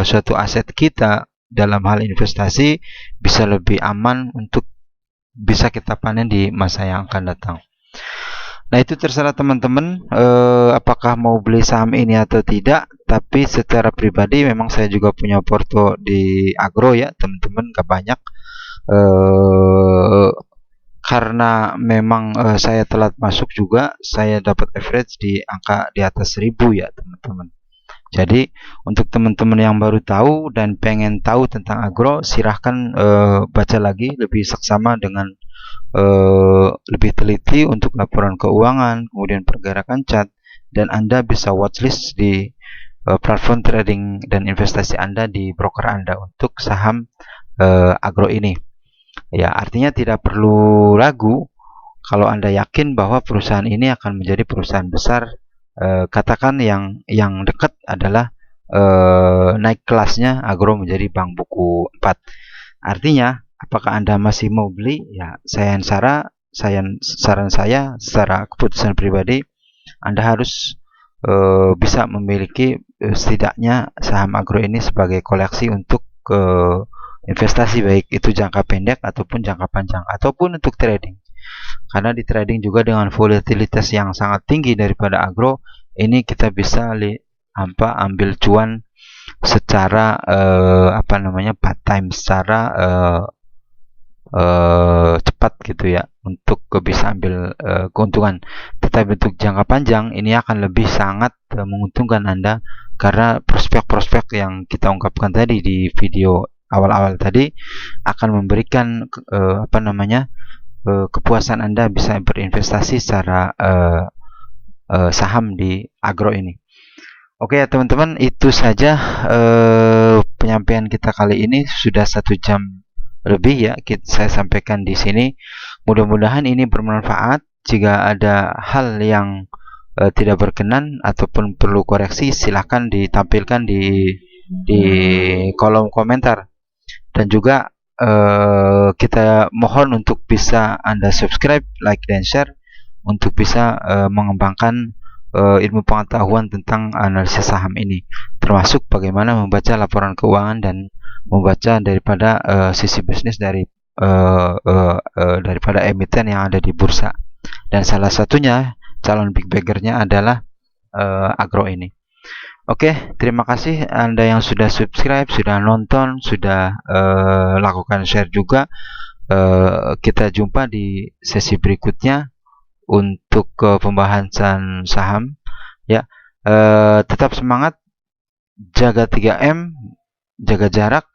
S1: suatu aset kita dalam hal investasi bisa lebih aman untuk bisa kita panen di masa yang akan datang. Nah, itu terserah teman-teman apakah mau beli saham ini atau tidak. Tapi secara pribadi memang saya juga punya porto di agro ya teman-teman, gak banyak. Karena memang saya telat masuk juga, saya dapat average di angka di atas 1000 ya teman-teman. Jadi untuk teman-teman yang baru tahu dan pengen tahu tentang agro, silahkan baca lagi lebih seksama dengan lebih teliti untuk laporan keuangan, kemudian pergerakan chart, dan Anda bisa watchlist di platform trading dan investasi Anda di broker Anda untuk saham agro ini. Ya, artinya tidak perlu ragu kalau Anda yakin bahwa perusahaan ini akan menjadi perusahaan besar. Katakan yang dekat adalah naik kelasnya agro menjadi bank buku 4. Artinya, apakah Anda masih mau beli? Ya, saran saya secara keputusan pribadi, Anda harus bisa memiliki setidaknya saham agro ini sebagai koleksi untuk investasi, baik itu jangka pendek ataupun jangka panjang ataupun untuk trading. Karena di trading juga dengan volatilitas yang sangat tinggi daripada agro, ini kita bisa ambil cuan secara part time, secara cepat gitu ya, untuk bisa ambil keuntungan. Tetapi untuk jangka panjang ini akan lebih sangat menguntungkan Anda, karena prospek-prospek yang kita ungkapkan tadi di video awal-awal tadi akan memberikan kepuasan Anda bisa berinvestasi secara saham di agro ini. Oke ya teman-teman, itu saja penyampaian kita kali ini. Sudah 1 jam lebih ya saya sampaikan di sini. Mudah-mudahan ini bermanfaat. Jika ada hal yang tidak berkenan ataupun perlu koreksi, silahkan ditampilkan di kolom komentar. Dan juga kita mohon untuk bisa Anda subscribe, like, dan share untuk bisa mengembangkan ilmu pengetahuan tentang analisis saham ini, termasuk bagaimana membaca laporan keuangan dan membaca daripada sisi bisnis daripada emiten yang ada di bursa. Dan salah satunya calon big baggernya adalah agro ini. Oke, terima kasih Anda yang sudah subscribe, sudah nonton, sudah lakukan share juga. Kita jumpa di sesi berikutnya untuk pembahasan saham ya. Tetap semangat, jaga 3M, jaga jarak,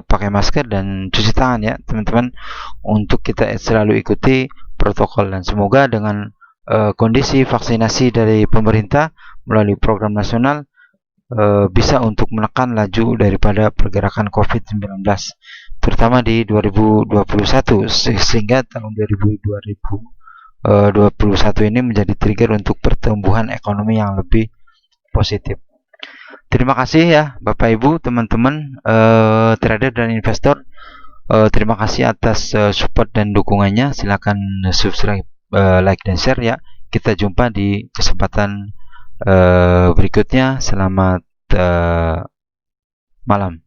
S1: pakai masker dan cuci tangan ya teman-teman, untuk kita selalu ikuti protokol. Dan semoga dengan kondisi vaksinasi dari pemerintah melalui program nasional bisa untuk menekan laju daripada pergerakan COVID-19, terutama di 2021, sehingga tahun 2021 ini menjadi trigger untuk pertumbuhan ekonomi yang lebih positif. Terima kasih ya Bapak Ibu, teman-teman trader dan investor. Terima kasih atas support dan dukungannya. Silakan subscribe, like dan share ya. Kita jumpa di kesempatan berikutnya. Selamat malam.